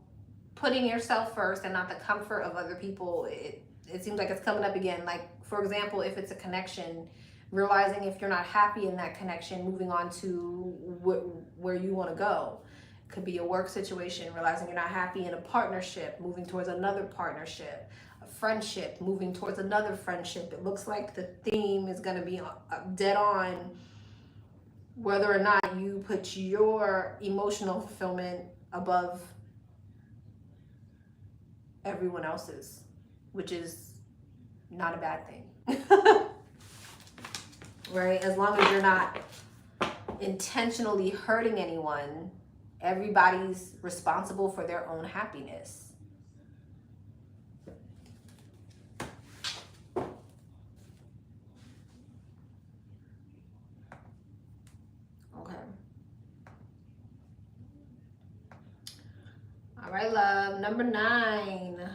putting yourself first and not the comfort of other people. It seems like it's coming up again. Like, for example, if it's a connection, realizing if you're not happy in that connection, moving on to where you want to go. Could be a work situation, realizing you're not happy in a partnership, moving towards another partnership, a friendship, moving towards another friendship. It looks like the theme is going to be dead on whether or not you put your emotional fulfillment above everyone else's, which is not a bad thing. Right? As long as you're not intentionally hurting anyone, everybody's responsible for their own happiness. Okay. All right, love. Number 9.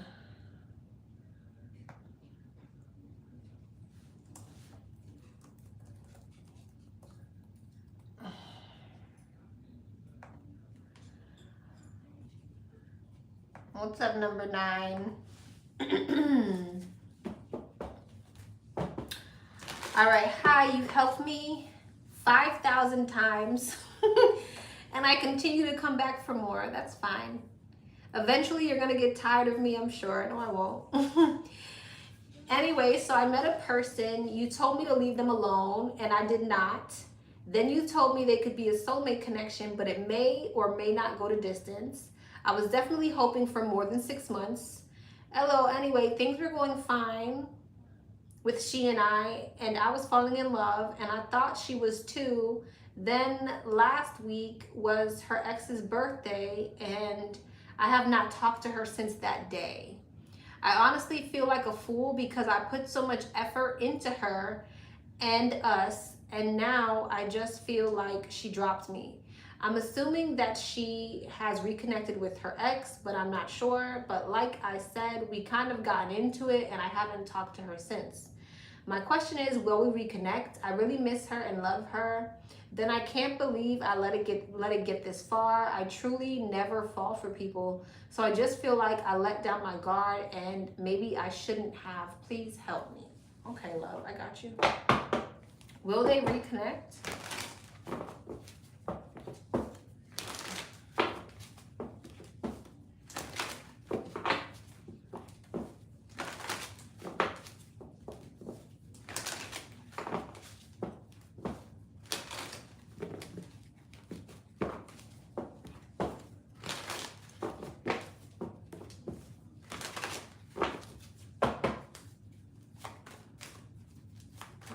What's up, number 9? All right, hi, you've helped me 5,000 times and I continue to come back for more. That's fine. Eventually you're gonna get tired of me, I'm sure. No, I won't. Anyway, so I met a person. You told me to leave them alone and I did not. Then you told me they could be a soulmate connection, but it may or may not go to distance. I was definitely hoping for more than 6 months. LO, anyway, things were going fine with she and I was falling in love, and I thought she was too. Then last week was her ex's birthday, and I have not talked to her since that day. I honestly feel like a fool because I put so much effort into her and us, and now I just feel like she dropped me. I'm assuming that she has reconnected with her ex, but I'm not sure. But like I said, we kind of gotten into it and I haven't talked to her since. My question is, will we reconnect? I really miss her and love her. Then I can't believe I let it get this far. I truly never fall for people. So I just feel like I let down my guard and maybe I shouldn't have. Please help me. Okay, love, I got you. Will they reconnect?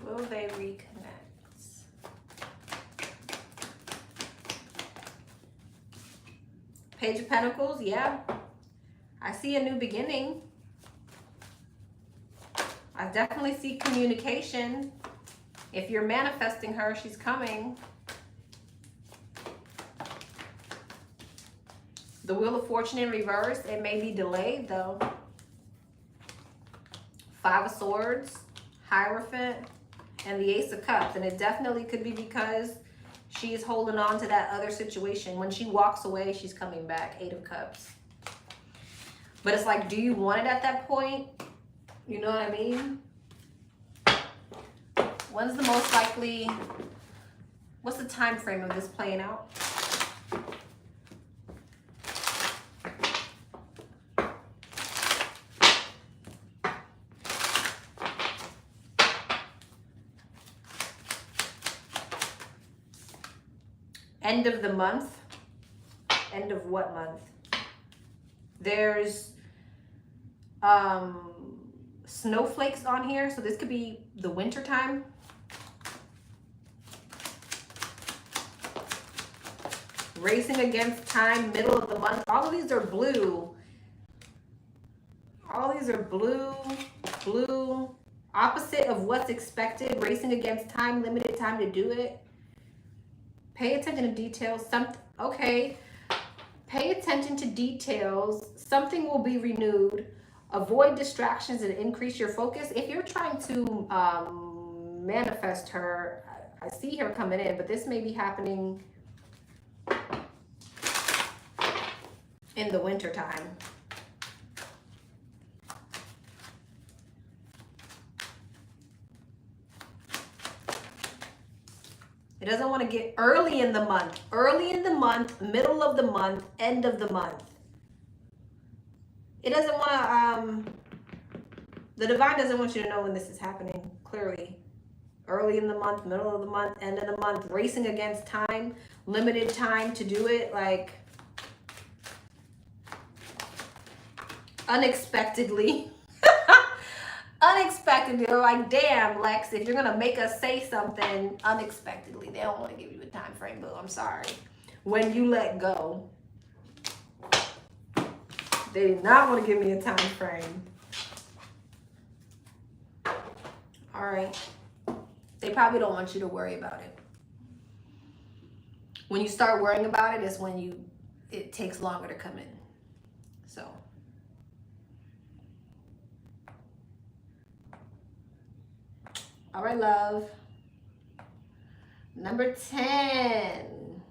Will they reconnect? Page of Pentacles, yeah. I see a new beginning. I definitely see communication. If you're manifesting her, she's coming. The Wheel of Fortune in reverse. It may be delayed though. 5 of Swords, Hierophant, and the Ace of Cups. And it definitely could be because she's holding on to that other situation. When she walks away, she's coming back. 8 of Cups. But it's like, do you want it at that point? You know what I mean? When's the most likely, what's the time frame of this playing out? End of the month. End of what month? There's snowflakes on here, so this could be the winter time. Racing against time, middle of the month. All of these are blue. All these are blue, blue. Opposite of what's expected. Racing against time, limited time to do it. Pay attention to details. Okay. Pay attention to details. Something will be renewed. Avoid distractions and increase your focus. If you're trying to manifest her, I see her coming in, but this may be happening in the winter time. It doesn't want to get early in the month. Early in the month, middle of the month, end of the month. It doesn't want to, the divine doesn't want you to know when this is happening, clearly. Early in the month, middle of the month, end of the month, racing against time, limited time to do it, like unexpectedly. Unexpectedly, they're like, damn, Lex, if you're gonna make us say something unexpectedly, they don't want to give you a time frame, boo. I'm sorry. When you let go, they did not want to give me a time frame. All right. They probably don't want you to worry about it. When you start worrying about it is when it takes longer to come in. So. All right, love. Number 10.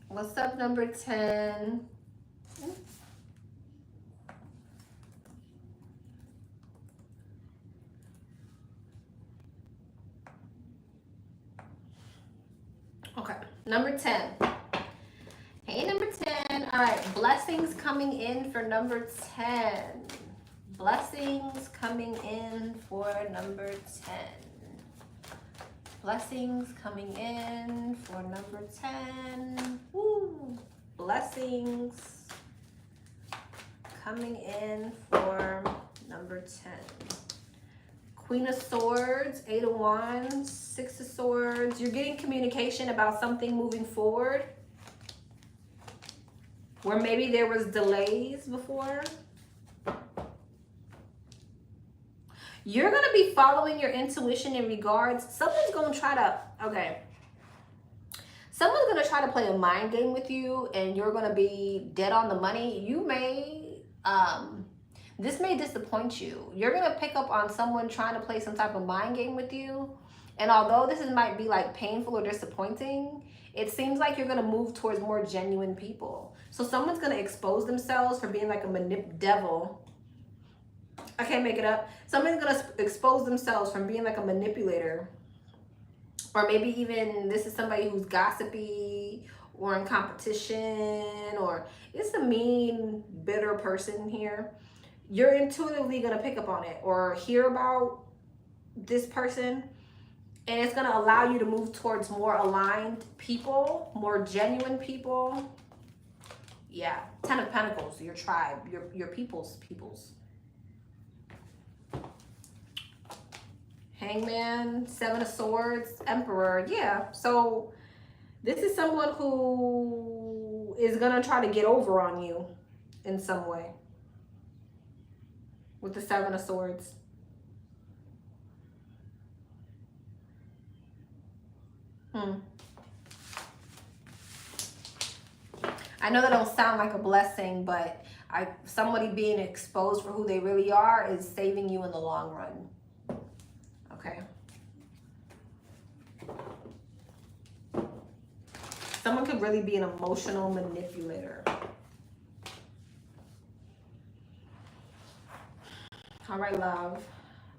What's up, number 10? Okay, number 10. Hey, number 10. All right, blessings coming in for number 10. Blessings coming in for number 10. Blessings coming in for number 10. Woo! Blessings coming in for number 10. Queen of Swords, 8 of Wands, 6 of Swords. You're getting communication about something moving forward where maybe there was delays before. You're going to be following your intuition in regards. Someone's going to try to, okay. Someone's going to try to play a mind game with you and you're going to be dead on the money. You may, this may disappoint you. You're going to pick up on someone trying to play some type of mind game with you. And although this might be like painful or disappointing, it seems like you're going to move towards more genuine people. So someone's going to expose themselves for being like a devil. I can't make it up. Somebody's going to expose themselves from being like a manipulator. Or maybe even this is somebody who's gossipy or in competition or it's a mean, bitter person here. You're intuitively going to pick up on it or hear about this person. And it's going to allow you to move towards more aligned people, more genuine people. Yeah. 10 of Pentacles, your tribe, your peoples. Hangman, 7 of Swords, Emperor. Yeah, so this is someone who is going to try to get over on you in some way with the 7 of Swords. I know that don't sound like a blessing, but somebody being exposed for who they really are is saving you in the long run. Okay. Someone could really be an emotional manipulator. All right, love.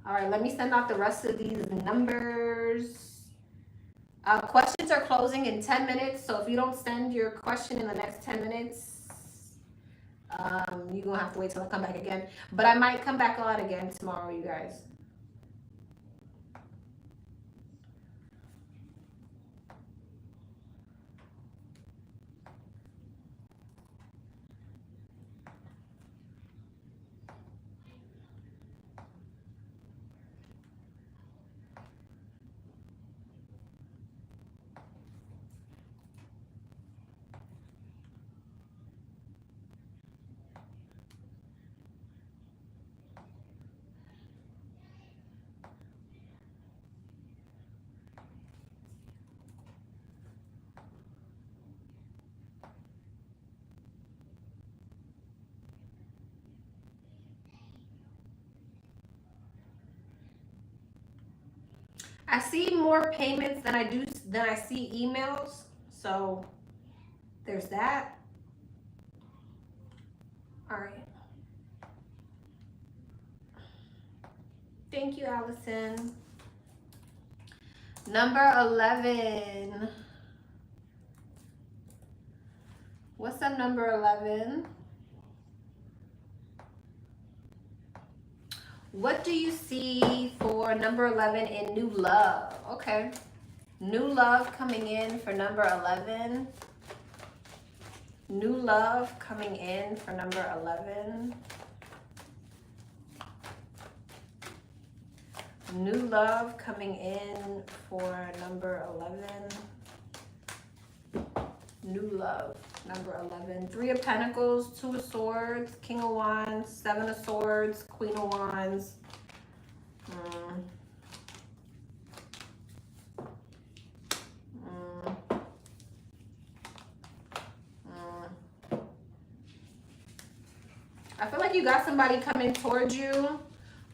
All right, let me send out the rest of these numbers. Questions are closing in 10 minutes, so if you don't send your question in the next 10 minutes, you're going to have to wait till I come back again. But I might come back on again tomorrow, you guys. I see more payments than I see emails. So there's that. All right. Thank you, Allison. Number 11. What's up, number 11? What do you see for number 11 in new love? Okay. New love coming in for number 11. New love coming in for number 11. New love coming in for number 11. New love, number 11. 3 of Pentacles, 2 of Swords, King of Wands, 7 of Swords, Queen of Wands. I feel like you got somebody coming towards you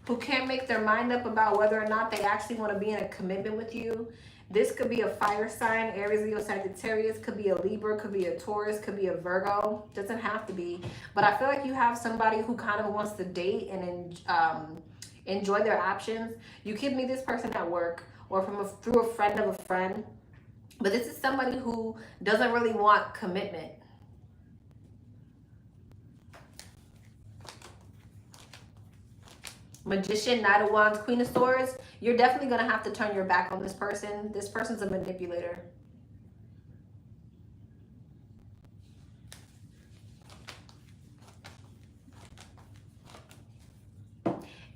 who can't make their mind up about whether or not they actually want to be in a commitment with you. This could be a fire sign, Aries, Leo, Sagittarius, could be a Libra, could be a Taurus, could be a Virgo. Doesn't have to be. But I feel like you have somebody who kind of wants to date and enjoy their options. You could meet this person at work or through a friend of a friend. But this is somebody who doesn't really want commitment. Magician, Knight of Wands, Queen of Swords. You're definitely going to have to turn your back on this person. This person's a manipulator.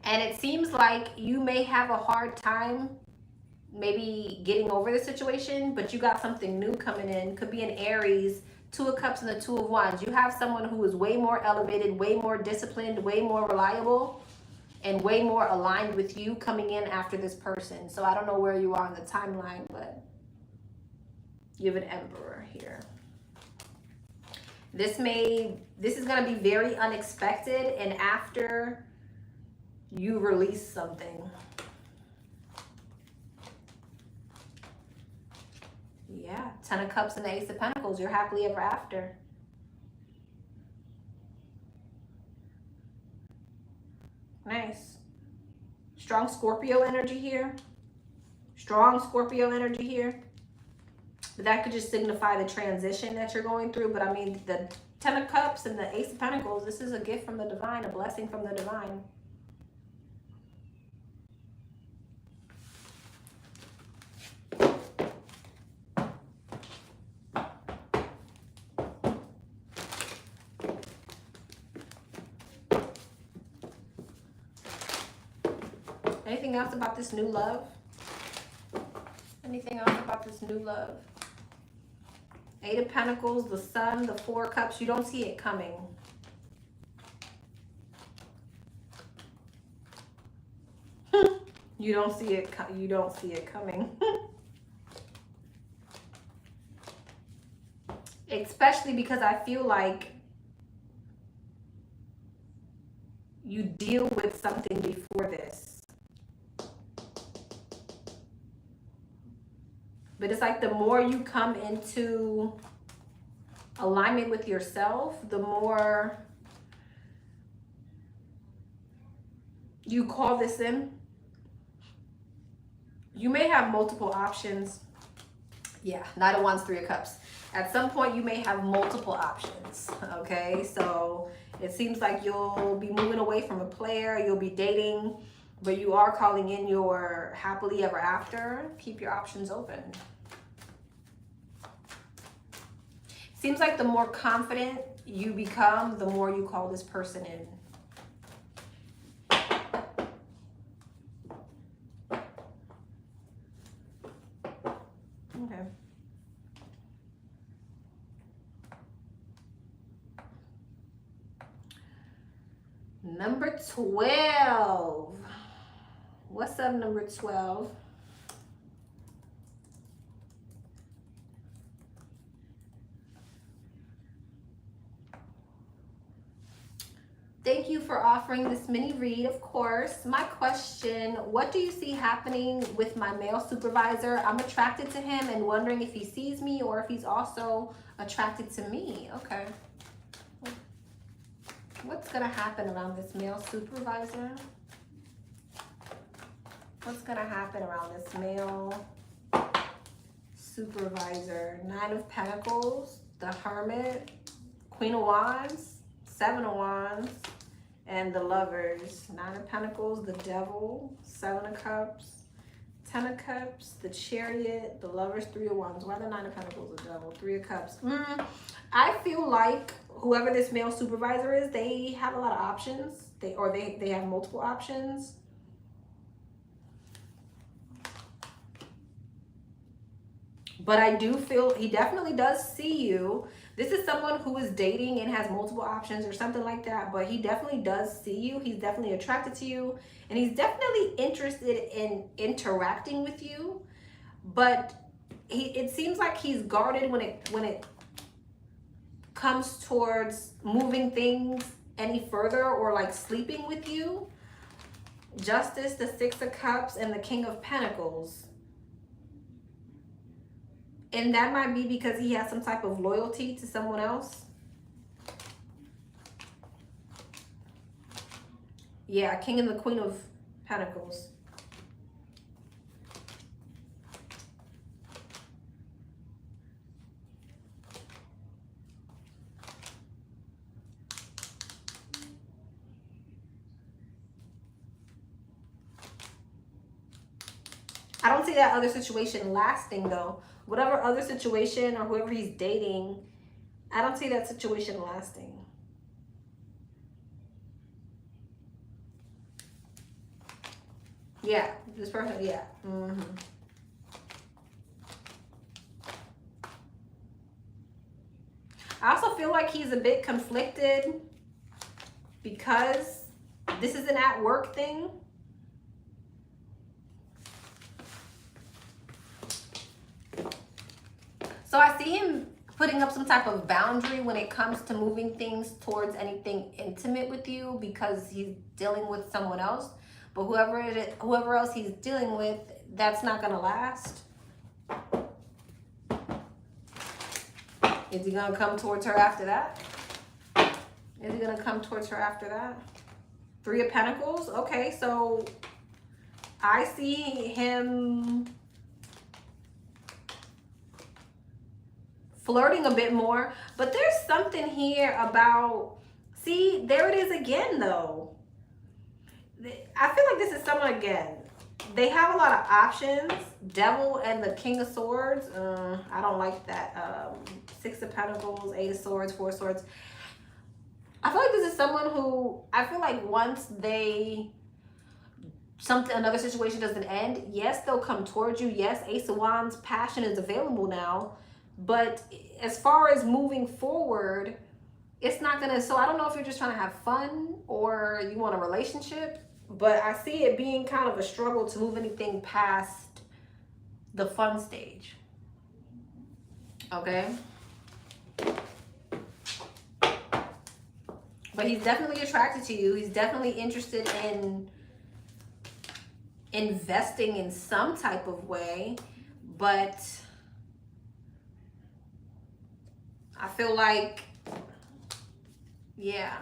And it seems like you may have a hard time maybe getting over the situation, but you got something new coming in. Could be an Aries, 2 of Cups and the 2 of Wands. You have someone who is way more elevated, way more disciplined, way more reliable, and way more aligned with you coming in after this person. So I don't know where you are on the timeline, but you have an Emperor here. This is going to be very unexpected and after you release something. Yeah, 10 of Cups and the Ace of Pentacles. You're happily ever after. Nice. Strong Scorpio energy here. Strong Scorpio energy here. But that could just signify the transition that you're going through. But I mean, the 10 of Cups and the Ace of Pentacles, this is a gift from the divine, a blessing from the divine. Anything else about this new love? Anything else about this new love? 8 of Pentacles, the Sun, the 4 of Cups. You don't see it coming. You don't see it. You don't see it coming. Especially because I feel like you deal with something before this. But it's like the more you come into alignment with yourself, the more you call this in. You may have multiple options. Yeah, Knight of Wands, Three of Cups. At some point, you may have multiple options, okay? So it seems like you'll be moving away from a player, you'll be dating, but you are calling in your happily ever after. Keep your options open. Seems like the more confident you become, the more you call this person in. Okay. Number 12. What's up, number 12? Thank you for offering this mini read, of course. My question, what do you see happening with my male supervisor? I'm attracted to him and wondering if he sees me or if he's also attracted to me. Okay. What's going to happen around this male supervisor? What's going to happen around this male supervisor? Nine of Pentacles, the Hermit, Queen of Wands, Seven of Wands, and the Lovers. Nine of Pentacles, the Devil, Seven of Cups, Ten of Cups, the Chariot, the Lovers, Three of Wands. Why the Nine of Pentacles, the Devil, Three of Cups? I feel like whoever this male supervisor is, they have a lot of options. They have multiple options. But I do feel he definitely does see you. This is someone who is dating and has multiple options or something like that, but he definitely does see you. He's definitely attracted to you, and he's definitely interested in interacting with you. But it seems like he's guarded when it comes towards moving things any further or like sleeping with you. Justice, the Six of Cups, and the King of Pentacles. And that might be because he has some type of loyalty to someone else. Yeah, King and the Queen of Pentacles. I don't see that other situation lasting though. Whatever other situation or whoever he's dating, I don't see that situation lasting. Yeah, this person, yeah. I also feel like he's a bit conflicted because this is an at work thing. So I see him putting up some type of boundary when it comes to moving things towards anything intimate with you because he's dealing with someone else. But whoever else he's dealing with, that's not gonna last. Is he gonna come towards her after that? Is he gonna come towards her after that? Three of Pentacles. Okay, so I see him flirting a bit more, but there's something here about, see, there it is again though. I feel like this is someone again. They have a lot of options. Devil and the King of Swords. I don't like that. Six of Pentacles, Eight of Swords, Four of Swords. I feel like this is someone who, I feel like once another situation doesn't end, yes, they'll come towards you. Yes, Ace of Wands, passion is available now. But as far as moving forward, it's not gonna, so I don't know if you're just trying to have fun or you want a relationship, but I see it being kind of a struggle to move anything past the fun stage. Okay? But he's definitely attracted to you. He's definitely interested in investing in some type of way, but I feel like, yeah.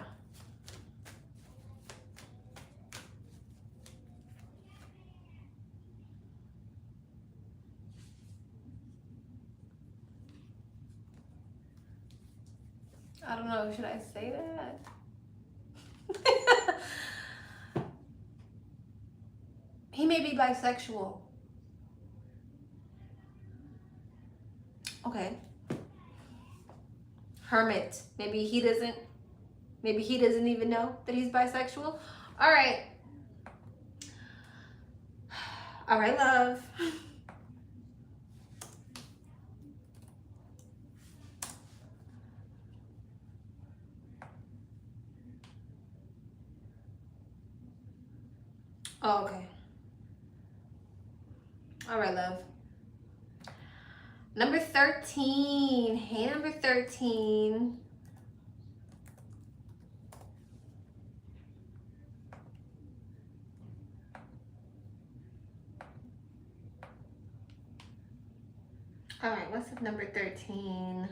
I don't know. Should I say that? He may be bisexual. Okay. Hermit. Maybe he doesn't even know that he's bisexual. All right. All right, love. Oh, okay. All right, love. Number 13. Hey, number 13. All right, what's up, number 13?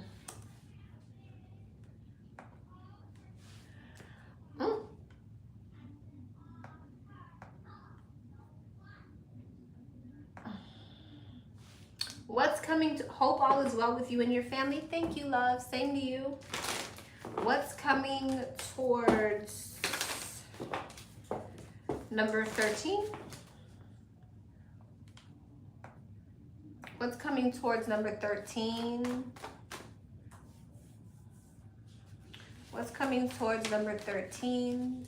What's coming to, hope all is well with you and your family. Thank you, love. Same to you. What's coming towards number 13? What's coming towards number 13? What's coming towards number 13?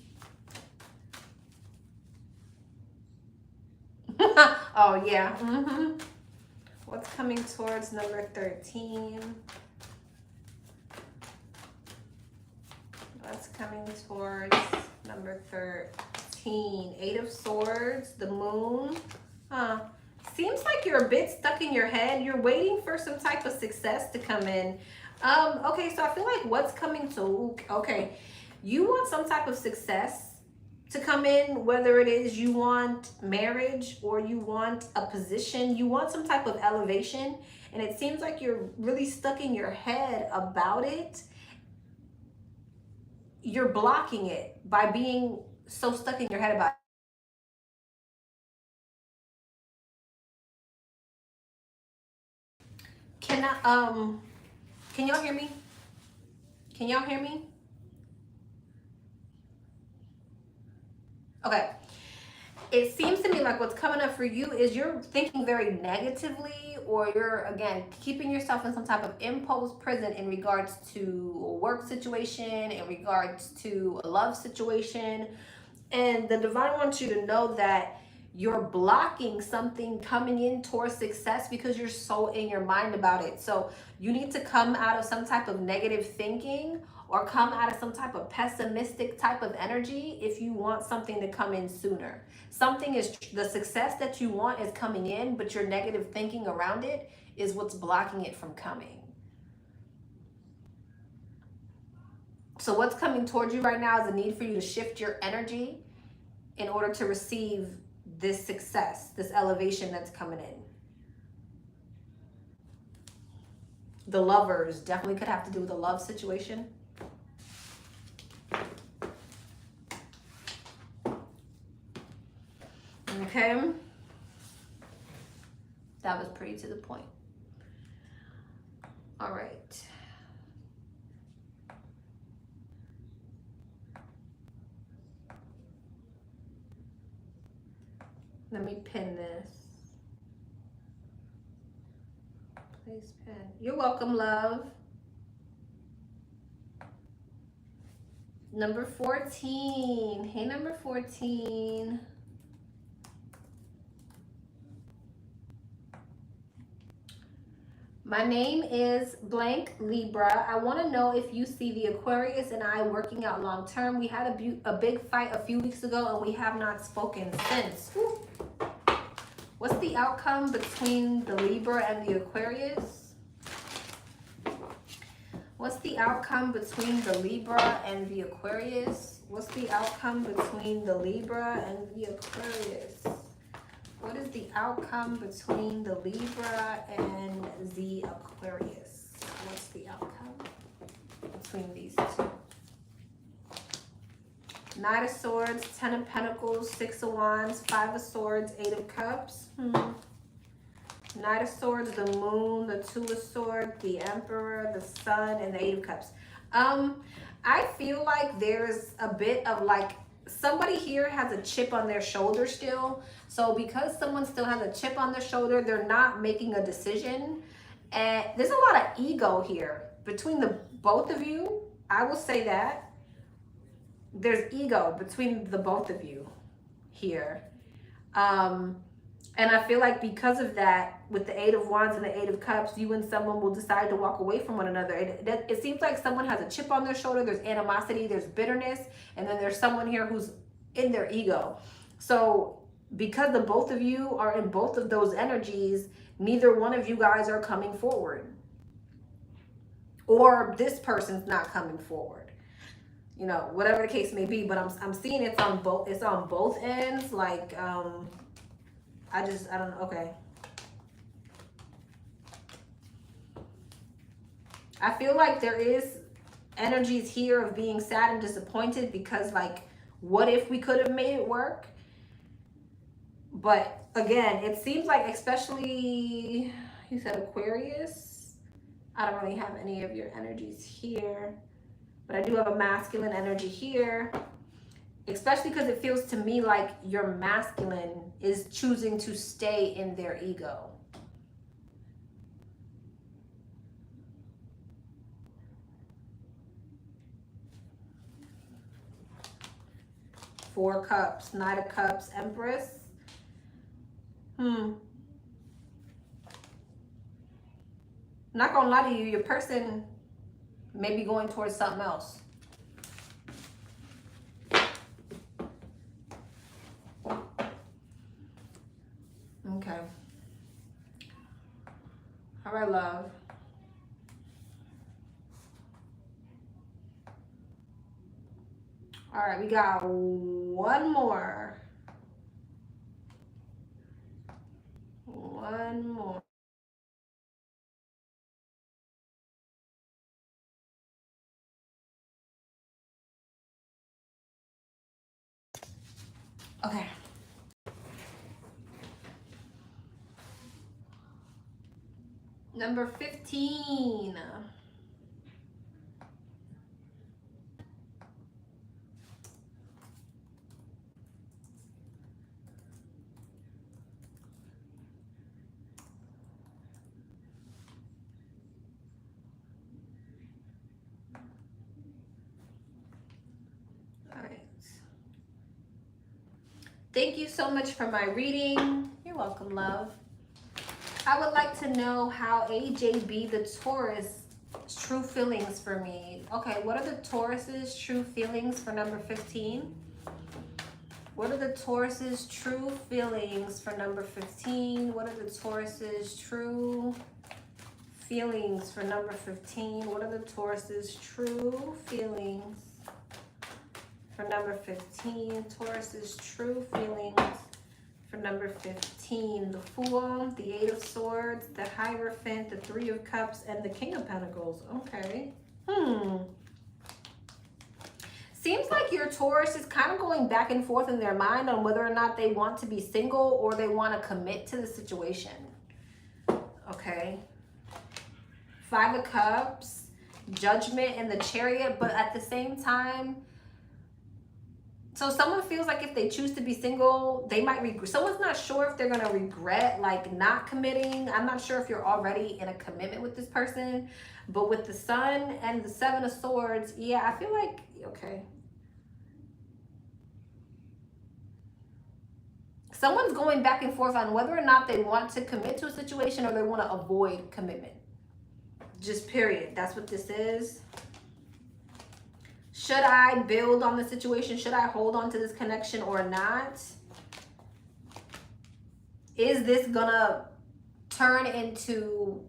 Oh, yeah. Mm-hmm. What's coming towards number 13? What's coming towards number 13? Eight of Swords, the Moon. Seems like you're a bit stuck in your head. You're waiting for some type of success to come in. Okay, so I feel like what's coming to, okay, you want some type of success to come in, whether it is you want marriage or you want a position, you want some type of elevation, and it seems like you're really stuck in your head about it. You're blocking it by being so stuck in your head about it. Can y'all hear me? Can y'all hear me? Okay. It seems to me like what's coming up for you is you're thinking very negatively, or you're, again, keeping yourself in some type of impulse prison in regards to a work situation, in regards to a love situation. And the divine wants you to know that you're blocking something coming in towards success because you're so in your mind about it. So you need to come out of some type of negative thinking or come out of some type of pessimistic type of energy if you want something to come in sooner. Something is, the success that you want is coming in, but your negative thinking around it is what's blocking it from coming. So what's coming towards you right now is a need for you to shift your energy in order to receive this success, this elevation that's coming in. The Lovers definitely could have to do with a love situation. Okay. That was pretty to the point. All right. Let me pin this. Please pin. You're welcome, love. Number 14. Hey, number 14. My name is blank Libra. I want to know if you see the Aquarius and I working out long term. We had a big fight a few weeks ago and we have not spoken since. Whew. What's the outcome between the Libra and the Aquarius? What's the outcome between the Libra and the Aquarius? What's the outcome between the Libra and the Aquarius? What is the outcome between the Libra and the Aquarius? What's the outcome between these two? Knight of Swords, Ten of Pentacles, Six of Wands, Five of Swords, Eight of Cups. Knight of Swords, the Moon, the Two of Swords, the Emperor, the Sun, and the Eight of Cups. I feel like there's a bit of like somebody here has a chip on their shoulder still. So because someone still has a chip on their shoulder, they're not making a decision. And there's a lot of ego here between the both of you. I will say that there's ego between the both of you here. Um, and I feel like because of that, with the Eight of Wands and the Eight of Cups, you and someone will decide to walk away from one another. It seems like someone has a chip on their shoulder. There's animosity, there's bitterness, and then there's someone here who's in their ego. So because the both of you are in both of those energies, neither one of you guys are coming forward. Or this person's not coming forward. You know, whatever the case may be, but I'm seeing it's on both ends. Like I don't know. Okay. I feel like there is energies here of being sad and disappointed because like, what if we could have made it work? But again, it seems like, especially, you said Aquarius. I don't really have any of your energies here, but I do have a masculine energy here. Especially because it feels to me like your masculine is choosing to stay in their ego. Four Cups, Knight of Cups, Empress. Not gonna lie to you, your person may be going towards something else. Okay. All right, love. All right, we got one more. One more. Okay. Number 15. All right. Thank you so much for my reading. You're welcome, love. I would like to know how AJB, the Taurus, true feelings for me. Okay, what are the Taurus's true feelings for number 15? What are the Taurus's true feelings for number 15? What are the Taurus's true feelings for number 15? What are the Taurus's true feelings for number 15? Taurus's true feelings for number 15. The Fool, the Eight of Swords, the Hierophant, the Three of Cups, and the King of Pentacles. Okay. Seems like your Taurus is kind of going back and forth in their mind on whether or not they want to be single or they want to commit to the situation. Okay. Five of Cups, Judgment, and the Chariot, but at the same time, so someone feels like if they choose to be single, they might regret. Someone's not sure if they're going to regret like not committing. I'm not sure if you're already in a commitment with this person, but with the Sun and the Seven of Swords, yeah, I feel like, okay. Someone's going back and forth on whether or not they want to commit to a situation or they want to avoid commitment. Just period. That's what this is. Should I build on the situation? Should I hold on to this connection or not? Is this gonna turn into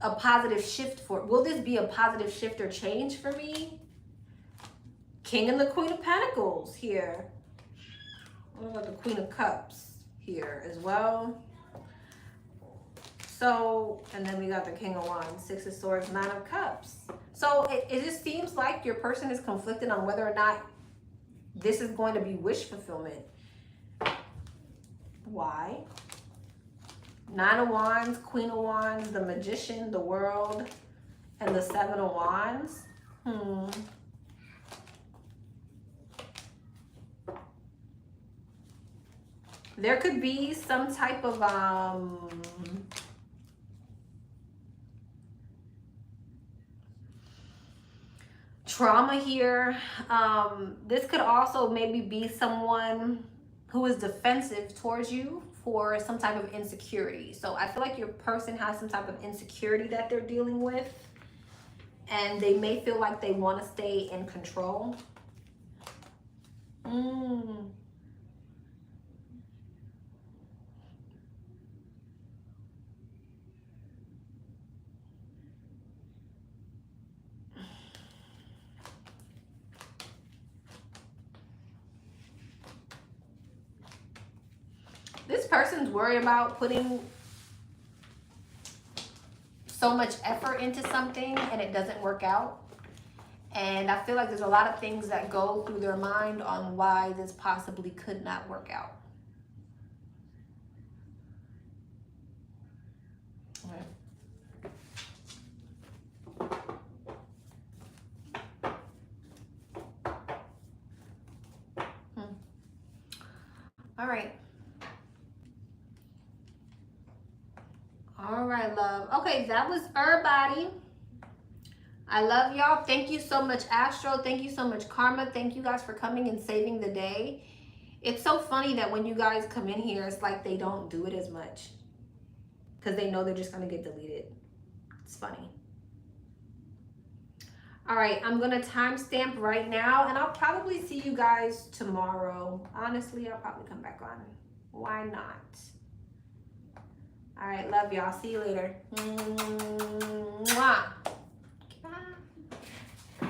a positive shift for, will this be a positive shift or change for me? King and the Queen of Pentacles here. What about the Queen of Cups here as well? So, and then we got the King of Wands, Six of Swords, Nine of Cups. So it just seems like your person is conflicted on whether or not this is going to be wish fulfillment. Why? Nine of Wands, Queen of Wands, the Magician, the World, and the Seven of Wands. There could be some type of trauma here. This could also maybe be someone who is defensive towards you for some type of insecurity. So I feel like your person has some type of insecurity that they're dealing with, and they may feel like they want to stay in control. This person's worried about putting so much effort into something and it doesn't work out. And I feel like there's a lot of things that go through their mind on why this possibly could not work out. All right. All right, love. Okay, that was everybody. I love y'all. Thank you so much, Astro. Thank you so much, Karma. Thank you guys for coming and saving the day. It's so funny that when you guys come in here, it's like they don't do it as much because they know they're just going to get deleted. It's funny. All right, I'm going to timestamp right now, and I'll probably see you guys tomorrow. Honestly, I'll probably come back on. Why not? All right, love y'all. See you later.